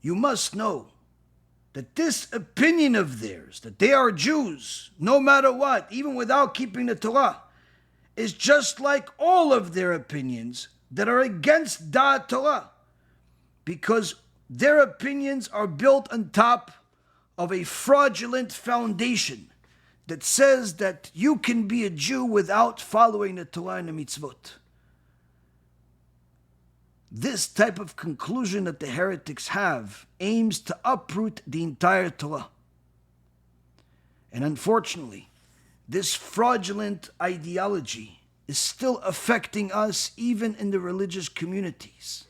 You must know that this opinion of theirs, that they are Jews, no matter what, even without keeping the Torah, is just like all of their opinions that are against Da'at Torah, because their opinions are built on top of a fraudulent foundation that says that you can be a Jew without following the Torah and the mitzvot. This type of conclusion that the heretics have aims to uproot the entire Torah. And unfortunately, this fraudulent ideology is still affecting us even in the religious communities.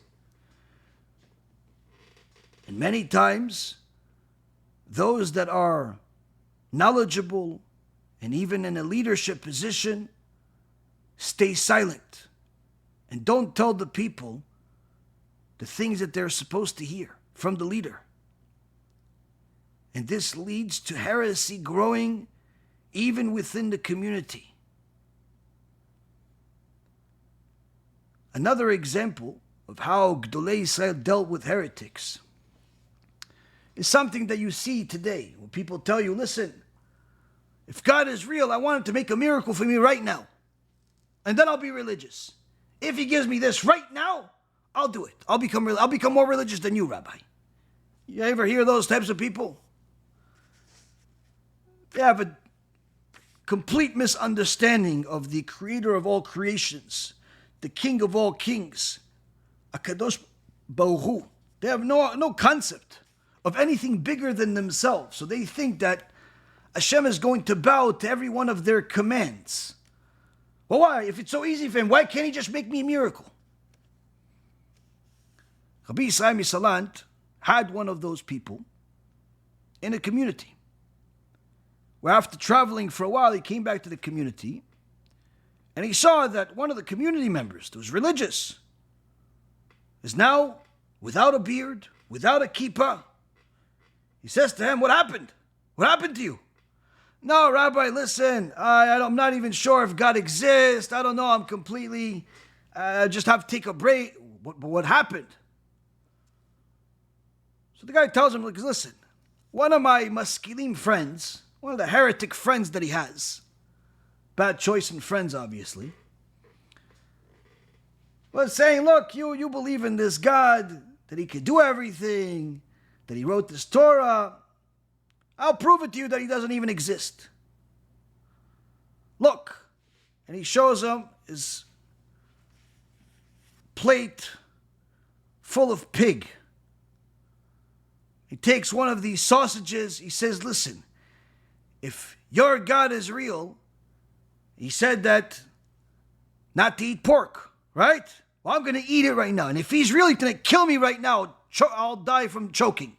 And many times, those that are knowledgeable and even in a leadership position stay silent and don't tell the people the things that they're supposed to hear from the leader. And this leads to heresy growing even within the community. Another example of how Gdolei Yisrael dealt with heretics is something that you see today, when people tell you, listen, if God is real, I want him to make a miracle for me right now, and then I'll be religious. If he gives me this right now, I'll do it. I'll become more religious than you, Rabbi. You ever hear those types of people? They have a complete misunderstanding of the creator of all creations, the king of all kings, HaKadosh Baruch Hu. They have no concept of anything bigger than themselves. So they think that HaShem is going to bow to every one of their commands. Well, why? If it's so easy for him, why can't he just make me a miracle? Rabbi Yisrael Misalant had one of those people in a community, where after traveling for a while, he came back to the community, and he saw that one of the community members, that was religious, is now without a beard, without a kippah. He says to him, what happened? What happened to you? No, Rabbi, listen, I'm not even sure if God exists. I don't know, I'm completely, just have to take a break. What happened? So the guy tells him, listen, one of my Maskilim friends, one of the heretic friends that he has, bad choice in friends, obviously, was saying, look, you believe in this God, that he could do everything, that he wrote this Torah. I'll prove it to you that he doesn't even exist. Look. And he shows him his plate full of pig. He takes one of these sausages. He says, listen, if your God is real, he said that not to eat pork, right? Well, I'm going to eat it right now. And if he's really going to kill me right now, I'll die from choking.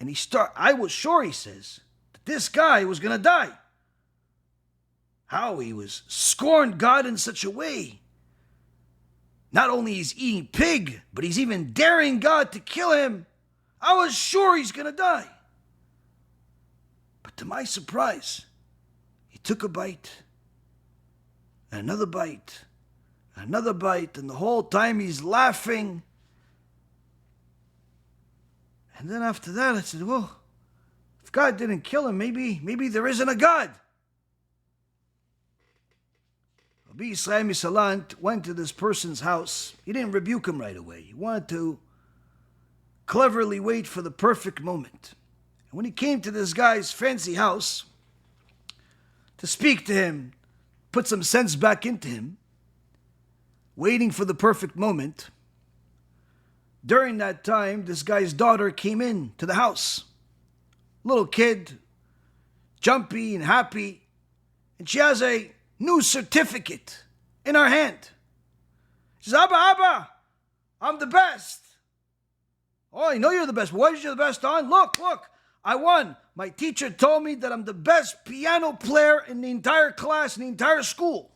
And I was sure, he says, that this guy was going to die. How he was scorned God in such a way. Not only he's eating pig, but he's even daring God to kill him. I was sure he's going to die. But to my surprise, he took a bite, and another bite, and another bite, and the whole time he's laughing. And then after that, I said, well, if God didn't kill him, maybe there isn't a God. Rabbi Yisrael Misalant went to this person's house. He didn't rebuke him right away. He wanted to cleverly wait for the perfect moment. And when he came to this guy's fancy house to speak to him, put some sense back into him, waiting for the perfect moment, during that time, this guy's daughter came in to the house. Little kid, jumpy and happy, and she has a new certificate in her hand. She says, Abba, I'm the best. Oh, I know you're the best. What is you the best on? Look, I won. My teacher told me that I'm the best piano player in the entire class, in the entire school.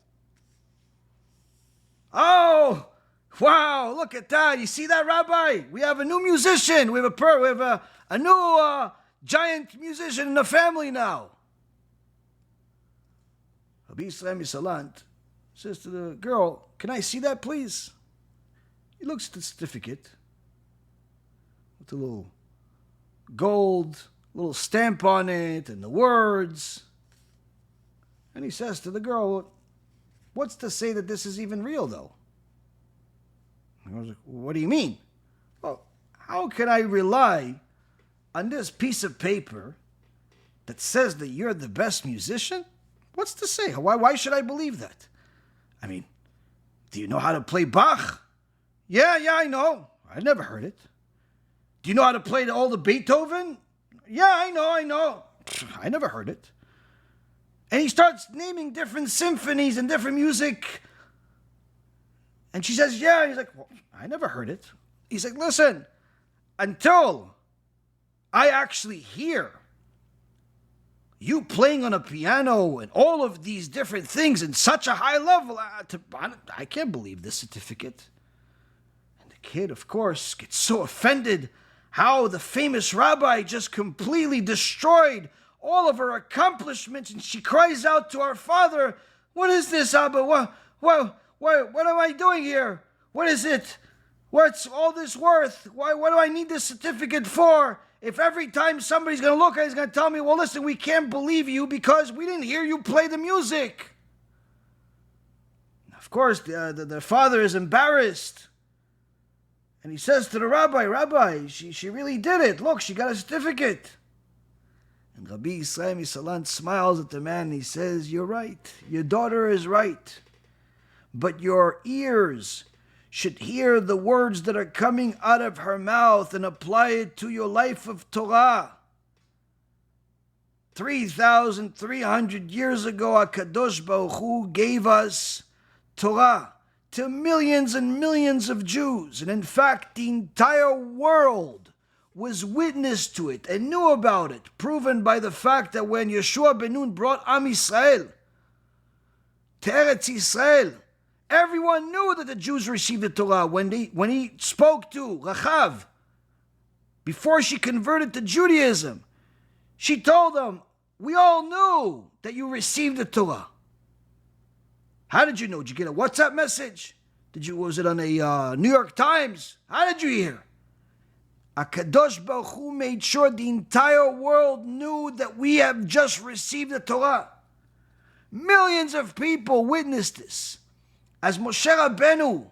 Oh, wow, look at that. You see that, Rabbi? We have a new musician. We have a new giant musician in the family now. Rabbi Yisrael Misalant says to the girl, can I see that, please? He looks at the certificate with a little gold, little stamp on it, and the words. And he says to the girl, what's to say that this is even real, though? I was like, what do you mean? Well, how can I rely on this piece of paper that says that you're the best musician? What's to say? Why should I believe that? I mean, do you know how to play Bach? Yeah, I know. I never heard it. Do you know how to play all the Beethoven? Yeah, I know. I never heard it. And he starts naming different symphonies and different music. And she says, yeah. He's like, well, I never heard it. He's like, listen, until I actually hear you playing on a piano and all of these different things in such a high level, I can't believe this certificate. And the kid, of course, gets so offended how the famous rabbi just completely destroyed all of her accomplishments, and she cries out to our father, what is this, Abba? What am I doing here? What is it? What's all this worth? What do I need this certificate for? If every time somebody's going to look at it, he's going to tell me, well, listen, we can't believe you because we didn't hear you play the music. Of course, the father is embarrassed. And he says to the Rabbi, she really did it. Look, she got a certificate. And Rabbi Yisrael Misalant smiles at the man and he says, you're right. Your daughter is right. But your ears should hear the words that are coming out of her mouth and apply it to your life of Torah. 3,300 years ago, HaKadosh Baruch Hu gave us Torah to millions and millions of Jews. And in fact, the entire world was witness to it and knew about it, proven by the fact that when Yeshua ben Nun brought Am Yisrael to Eretz Yisrael, everyone knew that the Jews received the Torah. When he spoke to Rachav, before she converted to Judaism, she told them, we all knew that you received the Torah. How did you know? Did you get a WhatsApp message? Was it on a New York Times? How did you hear? HaKadosh Baruch Hu made sure the entire world knew that we have just received the Torah. Millions of people witnessed this. As Moshe Rabbeinu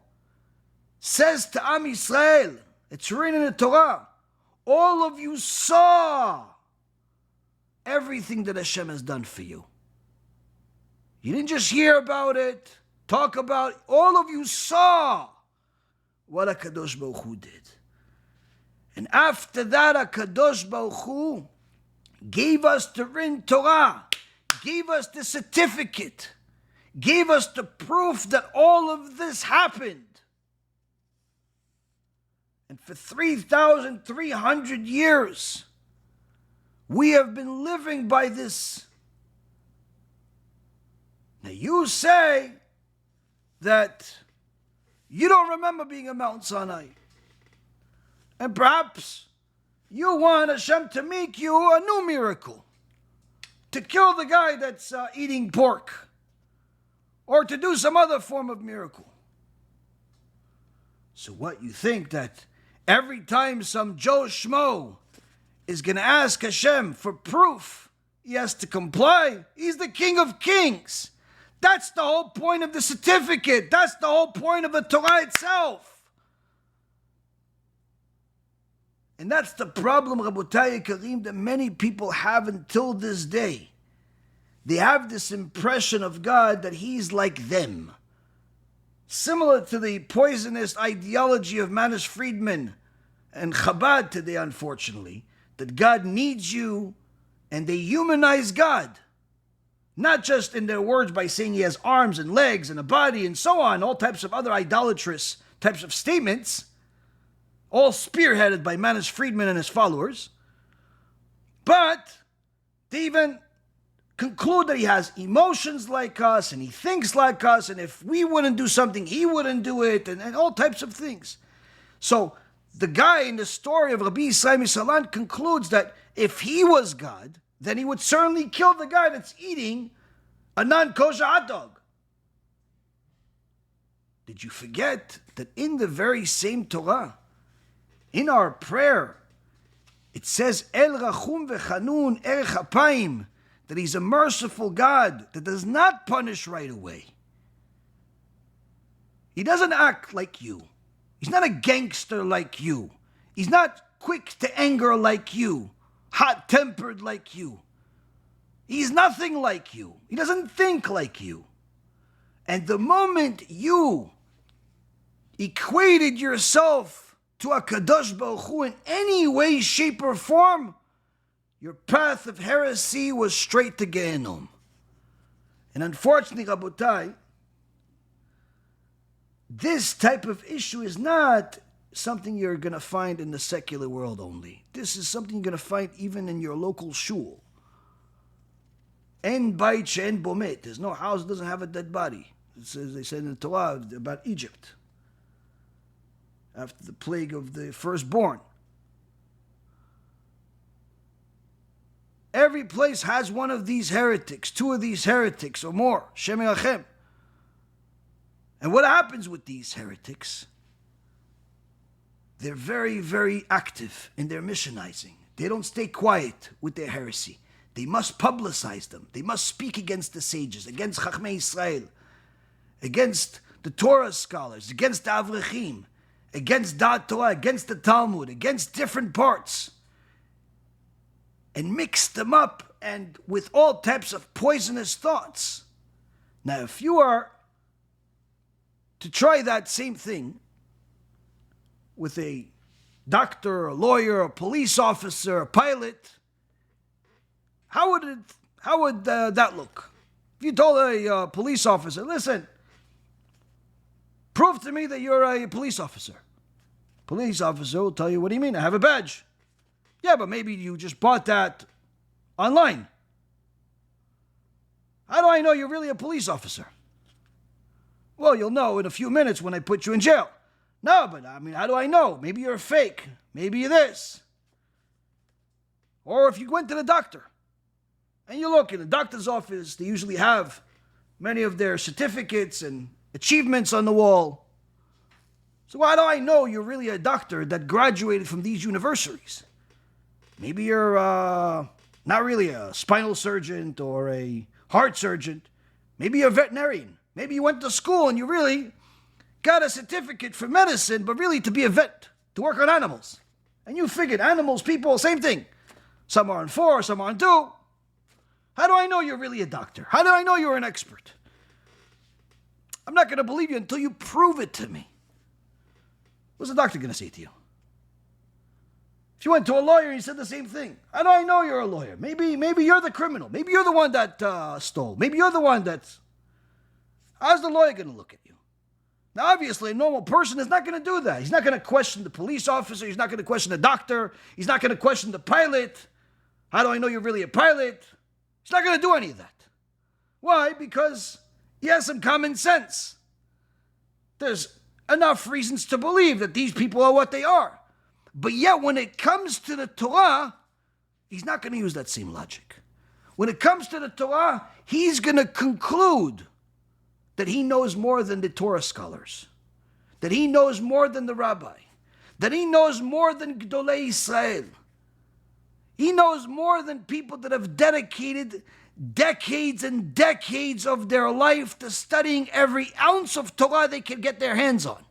says to Am Yisrael, it's written in the Torah, all of you saw everything that HaShem has done for you. You didn't just hear about it, talk about it. All of you saw what HaKadosh Baruch Hu did. And after that, HaKadosh Baruch Hu gave us the written Torah, gave us the certificate, gave us the proof that all of this happened. And for 3,300 years, we have been living by this. Now you say that you don't remember being at Mount Sinai. And perhaps you want HaShem to make you a new miracle. To kill the guy that's eating pork. Or to do some other form of miracle. So what, you think that every time some Joe Schmo is going to ask HaShem for proof, he has to comply? He's the King of Kings. That's the whole point of the certificate. That's the whole point of the Torah itself. And that's the problem, Rabotai Karim, that many people have until this day. They have this impression of God that He's like them. Similar to the poisonous ideology of Manish Friedman and Chabad today, unfortunately, that God needs you, and they humanize God. Not just in their words by saying He has arms and legs and a body and so on, all types of other idolatrous types of statements, all spearheaded by Manish Friedman and his followers. But they even conclude that He has emotions like us and He thinks like us, and if we wouldn't do something, He wouldn't do it, and all types of things. So the guy in the story of Rabbi Yisrael Misalant concludes that if he was God, then He would certainly kill the guy that's eating a non-kosher hot dog. Did you forget that in the very same Torah, in our prayer, it says, El Rachum V'Chanun Erech Apayim, that He's a merciful God that does not punish right away. He doesn't act like you. He's not a gangster like you. He's not quick to anger like you, hot-tempered like you. He's nothing like you. He doesn't think like you. And the moment you equated yourself to HaKadosh Baruch Hu in any way, shape, or form, your path of heresy was straight to Gehenom. And unfortunately, Rabotai, this type of issue is not something you're going to find in the secular world only. This is something you're going to find even in your local shul. En bait she'en bomet. There's no house that doesn't have a dead body. It says, they said in the Torah about Egypt, after the plague of the firstborn. Every place has one of these heretics, two of these heretics or more. Shem Yachem. And what happens with these heretics? They're very, very active in their missionizing. They don't stay quiet with their heresy. They must publicize them. They must speak against the sages, against Chachmei Israel, against the Torah scholars, against the Avrechim, against Da'at Torah, against the Talmud, against different parts, and mix them up and with all types of poisonous thoughts. Now, if you are to try that same thing with a doctor, a lawyer, a police officer, a pilot, how would that look? If you told a police officer, listen, prove to me that you're a police officer. Police officer will tell you, what do you mean? I have a badge. Yeah, but maybe you just bought that online. How do I know you're really a police officer? Well, you'll know in a few minutes when I put you in jail. No, but I mean, how do I know? Maybe you're a fake. Maybe you're this. Or if you went to the doctor and you look in the doctor's office, they usually have many of their certificates and achievements on the wall. So how do I know you're really a doctor that graduated from these universities? Maybe you're not really a spinal surgeon or a heart surgeon. Maybe you're a veterinarian. Maybe you went to school and you really got a certificate for medicine, but really to be a vet, to work on animals. And you figured animals, people, same thing. Some are on 4, some are on 2. How do I know you're really a doctor? How do I know you're an expert? I'm not going to believe you until you prove it to me. What's the doctor going to say to you? If you went to a lawyer and he said the same thing, how do I know you're a lawyer? Maybe you're the criminal. Maybe you're the one that stole. Maybe you're the one that's... How's the lawyer going to look at you? Now, obviously, a normal person is not going to do that. He's not going to question the police officer. He's not going to question the doctor. He's not going to question the pilot. How do I know you're really a pilot? He's not going to do any of that. Why? Because he has some common sense. There's enough reasons to believe that these people are what they are. But yet, when it comes to the Torah, he's not going to use that same logic. When it comes to the Torah, he's going to conclude that he knows more than the Torah scholars, that he knows more than the Rabbi, that he knows more than Gdolei Israel. He knows more than people that have dedicated decades and decades of their life to studying every ounce of Torah they can get their hands on.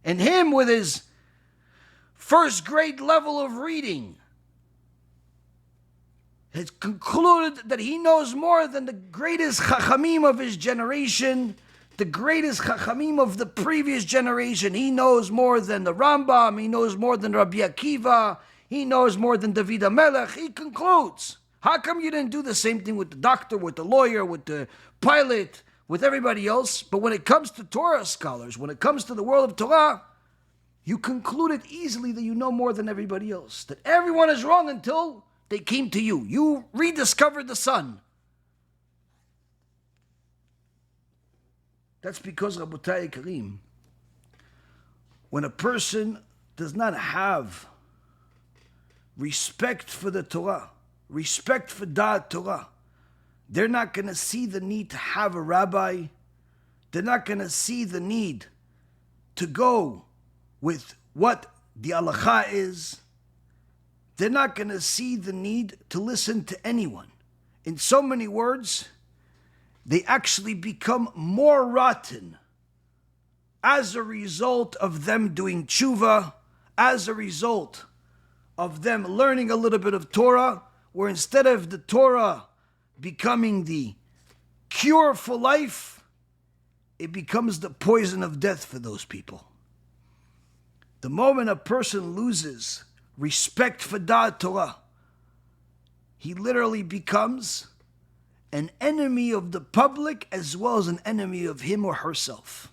And him, with his first grade level of reading, has concluded that he knows more than the greatest Chachamim of his generation, the greatest Chachamim of the previous generation. He knows more than the Rambam. He knows more than Rabbi Akiva. He knows more than David HaMelech. He concludes. How come you didn't do the same thing with the doctor, with the lawyer, with the pilot, with everybody else? But when it comes to Torah scholars, when it comes to the world of Torah, you concluded easily that you know more than everybody else. That everyone is wrong until they came to you. You rediscovered the sun. That's because, Rabotai Karim, when a person does not have respect for the Torah, respect for Da'at Torah, they're not going to see the need to have a rabbi. They're not going to see the need to go with what the halacha is. They're not going to see the need to listen to anyone. In so many words, they actually become more rotten as a result of them doing tshuva, as a result of them learning a little bit of Torah, where instead of the Torah becoming the cure for life, it becomes the poison of death for those people. The moment a person loses respect for Da'at Torah, he literally becomes an enemy of the public as well as an enemy of him or herself.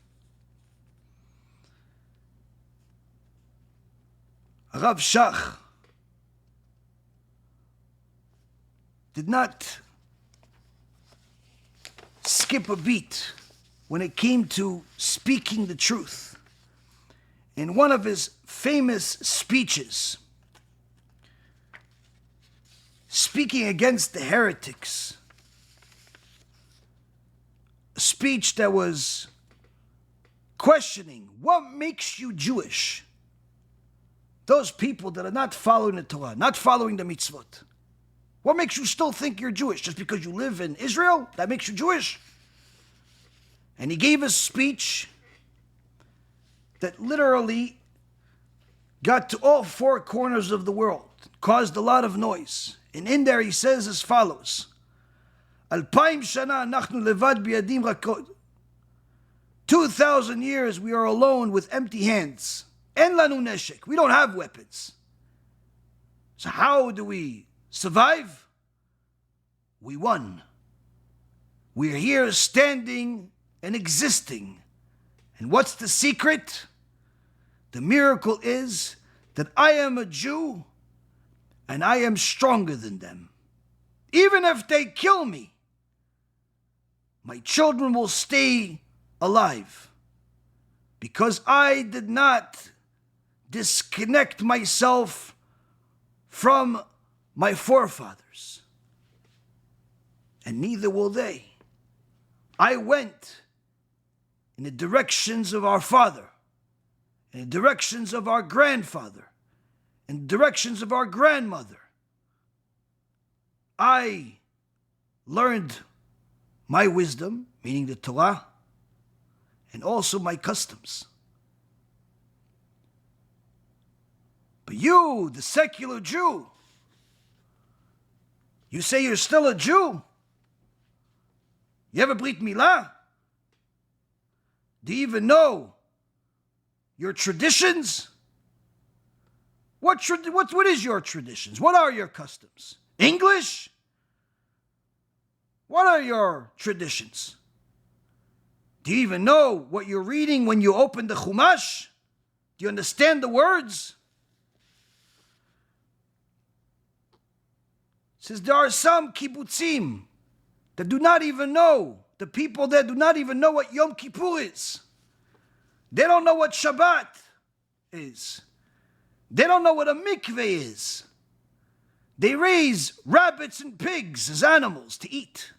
Rav Shach did not skip a beat when it came to speaking the truth. In one of his famous speeches, speaking against the heretics, a speech that was questioning, what makes you Jewish? Those people that are not following the Torah, not following the mitzvot. What makes you still think you're Jewish? Just because you live in Israel, that makes you Jewish? And he gave a speech that literally got to all four corners of the world, caused a lot of noise. And in there he says as follows, Alpaim shana anachnu levad biyadim rakod. 2,000 years we are alone with empty hands. En lanu neshek. We don't have weapons. So how do we survive? We won. We are here standing and existing. And what's the secret? The miracle is that I am a Jew and I am stronger than them. Even if they kill me, my children will stay alive because I did not disconnect myself from my forefathers, and neither will they. I went in the directions of our father, in the directions of our grandfather, in the directions of our grandmother. I learned my wisdom, meaning the Torah, and also my customs. But you, the secular Jew, you say you're still a Jew? You have a Brit Milah? Do you even know your traditions? What is your traditions? What are your customs? English? What are your traditions? Do you even know what you're reading when you open the Chumash? Do you understand the words? It says there are some kibbutzim that do not even know, the people there do not even know what Yom Kippur is. They don't know what Shabbat is. They don't know what a mikveh is. They raise rabbits and pigs as animals to eat.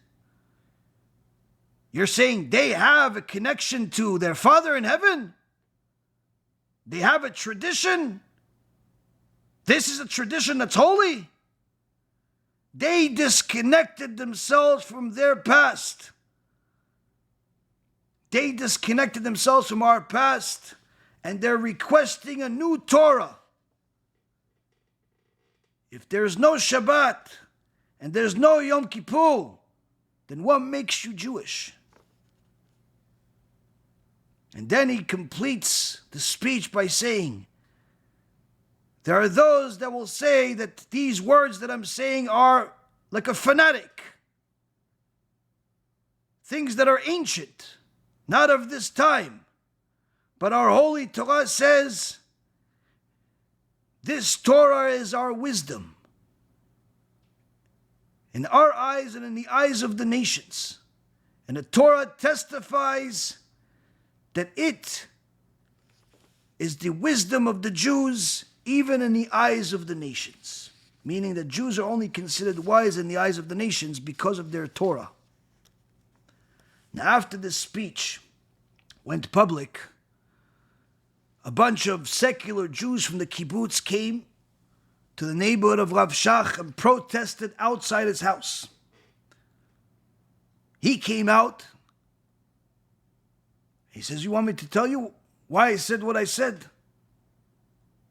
You're saying they have a connection to their Father in heaven? They have a tradition? This is a tradition that's holy? They disconnected themselves from their past. They disconnected themselves from our past, and they're requesting a new Torah. If there's no Shabbat and there's no Yom Kippur, then what makes you Jewish? And then he completes the speech by saying, there are those that will say that these words that I'm saying are like a fanatic. Things that are ancient, not of this time. But our holy Torah says, this Torah is our wisdom in our eyes and in the eyes of the nations. And the Torah testifies that it is the wisdom of the Jews even in the eyes of the nations. Meaning that Jews are only considered wise in the eyes of the nations because of their Torah. Now after this speech went public, a bunch of secular Jews from the kibbutz came to the neighborhood of Rav Shach and protested outside his house. He came out. He says, you want me to tell you why I said what I said?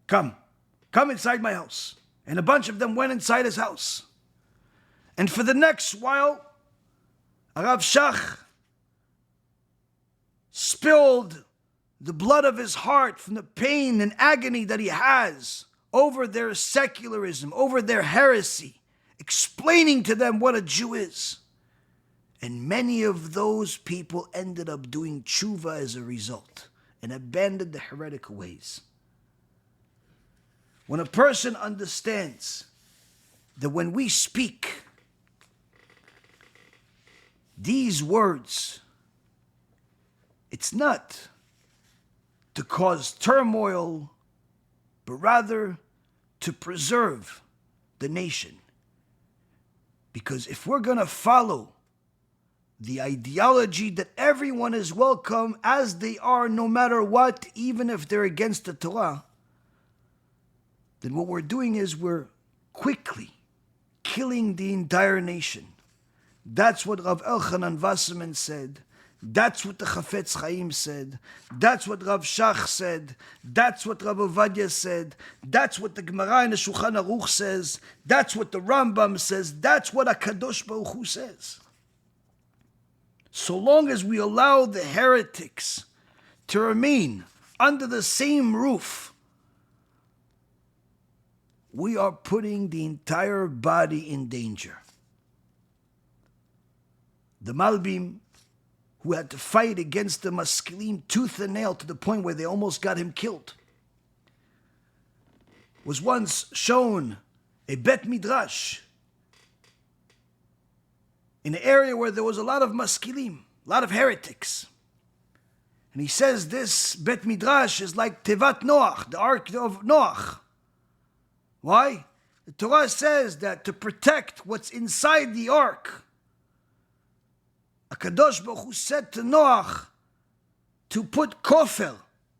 Come inside my house. And a bunch of them went inside his house. And for the next while, Rav Shach spilled the blood of his heart from the pain and agony that he has over their secularism, over their heresy, explaining to them what a Jew is. And many of those people ended up doing tshuva as a result and abandoned the heretical ways. When a person understands that when we speak these words, it's not to cause turmoil, but rather to preserve the nation. Because if we're going to follow the ideology that everyone is welcome as they are, no matter what, even if they're against the Torah, then what we're doing is we're quickly killing the entire nation. That's what Rav Elchonon Wasserman said. That's what the Chofetz Chaim said. That's what Rav Shach said. That's what Rav Ovadia said. That's what the Gemara in the Shulchan Aruch says. That's what the Rambam says. That's what HaKadosh Baruch Hu says. So long as we allow the heretics to remain under the same roof, we are putting the entire body in danger. The Malbim, who had to fight against the Maskilim tooth and nail to the point where they almost got him killed, was once shown a Bet Midrash in an area where there was a lot of Maskilim, a lot of heretics. And he says this Bet Midrash is like Tevat Noach, the Ark of Noach. Why? The Torah says that to protect what's inside the Ark, HaKadosh Baruch Hu said to Noach to put kofel,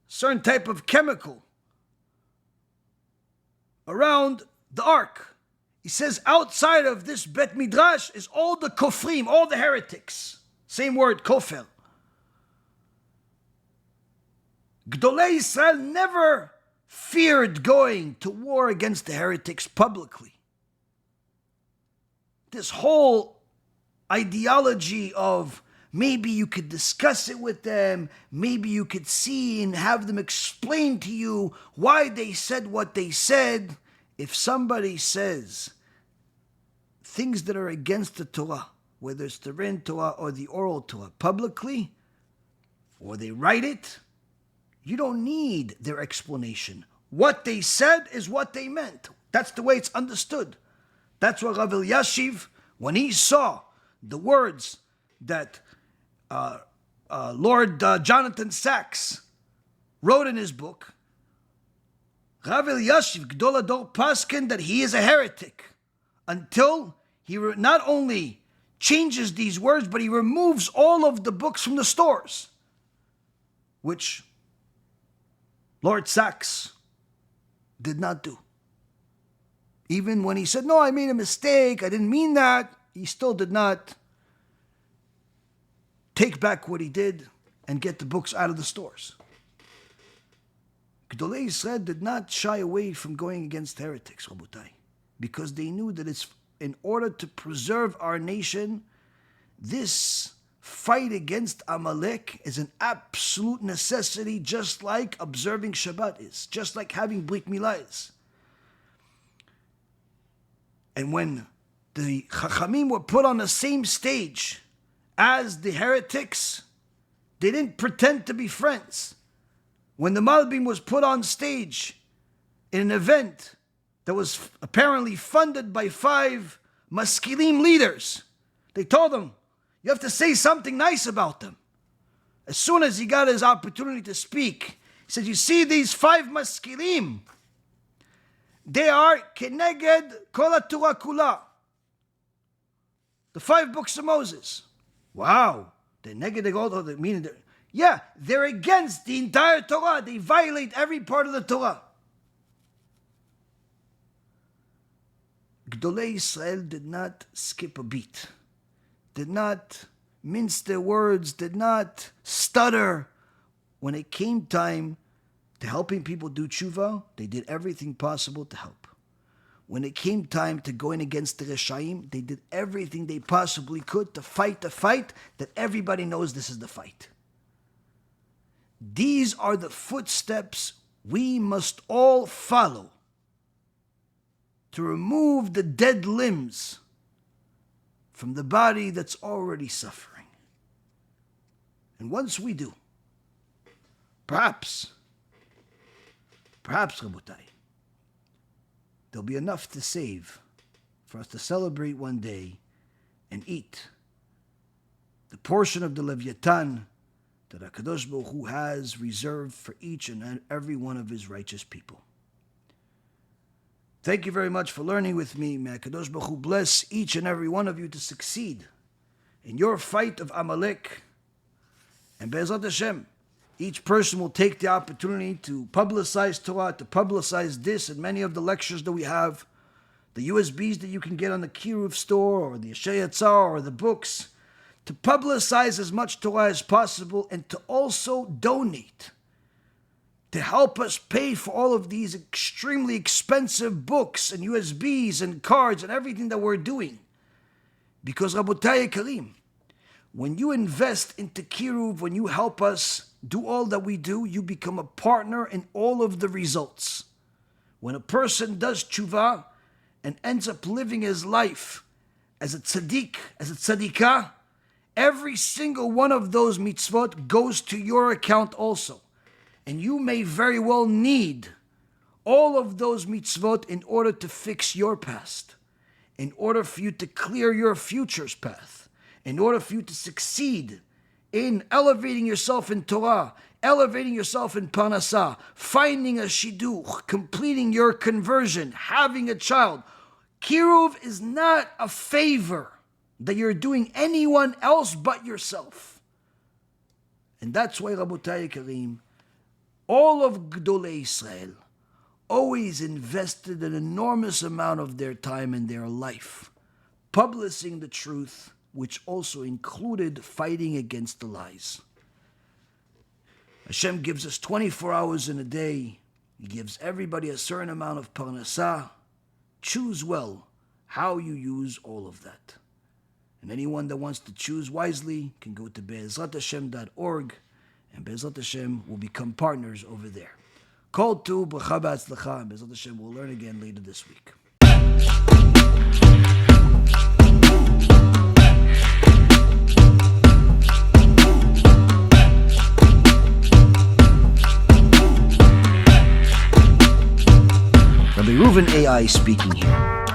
certain type of chemical, around the Ark. He says outside of this Bet Midrash is all the kofrim, all the heretics. Same word, kofel. Gdolei Yisrael never feared going to war against the heretics publicly. This whole ideology of maybe you could discuss it with them, maybe you could see and have them explain to you why they said what they said. If somebody says things that are against the Torah, whether it's the written Torah or the oral Torah, publicly, or they write it, you don't need their explanation. What they said is what they meant. That's the way it's understood. That's what Rav Elyashiv, when he saw the words that Lord Jonathan Sachs wrote in his book, Rav Elyashiv Gdol Ador Paskin, that he is a heretic until he not only changes these words, but he removes all of the books from the stores, which Lord Sachs did not do. Even when he said, no, I made a mistake, I didn't mean that, he still did not take back what he did and get the books out of the stores. Gdolei Yisrael did not shy away from going against heretics, Rabotai, because they knew that it's in order to preserve our nation, this fight against Amalek is an absolute necessity, just like observing Shabbat is, just like having Brit Milah is. And when the Chachamim were put on the same stage as the heretics, they didn't pretend to be friends. When the Malbim was put on stage in an event that was apparently funded by 5 Maskilim leaders, they told him, you have to say something nice about them. As soon as he got his opportunity to speak, he said, you see these 5 Maskilim, they are Keneged Kol HaTorah Kula, the 5 books of Moses. Wow, they're negative, meaning they're against the entire Torah. They violate every part of the Torah. Gdolei Yisrael did not skip a beat, did not mince their words, did not stutter. When it came time to helping people do tshuva, they did everything possible to help. When it came time to going against the Reshaim, they did everything they possibly could to fight the fight that everybody knows this is the fight. These are the footsteps we must all follow to remove the dead limbs from the body that's already suffering. And once we do, perhaps, Rabotai, there'll be enough to save for us to celebrate one day and eat the portion of the Leviathan that HaKadosh Baruch Hu has reserved for each and every one of his righteous people. Thank you very much for learning with me. May HaKadosh Baruch Hu bless each and every one of you to succeed in your fight of Amalek. And Be'ezrat Hashem, each person will take the opportunity to publicize Torah, to publicize this and many of the lectures that we have, the USBs that you can get on the Kiruv store or the Yeshaya Tzar or the books, to publicize as much Torah as possible and to also donate, to help us pay for all of these extremely expensive books and USBs and cards and everything that we're doing. Because Rabotai Karim, when you invest into Kiruv, when you help us do all that we do, you become a partner in all of the results. When a person does tshuva and ends up living his life as a tzaddik, as a tzaddikah, every single one of those mitzvot goes to your account also. And you may very well need all of those mitzvot in order to fix your past, in order for you to clear your future's path, in order for you to succeed in elevating yourself in Torah, elevating yourself in Parnassah, finding a shidduch, completing your conversion, having a child. Kiruv is not a favor that you're doing anyone else but yourself. And that's why, Rabotai Karim, all of Gdolei Israel always invested an enormous amount of their time and their life publishing the truth, which also included fighting against the lies. Hashem gives us 24 hours in a day. He gives everybody a certain amount of parnassah. Choose well how you use all of that. And anyone that wants to choose wisely can go to be'ezrathashem.org, and Be'ezrat Hashem will become partners over there. Call to Bracha B'Hatzlacha, and Be'ezrat Hashem will learn again later this week. Rabbi Reuven AI speaking here.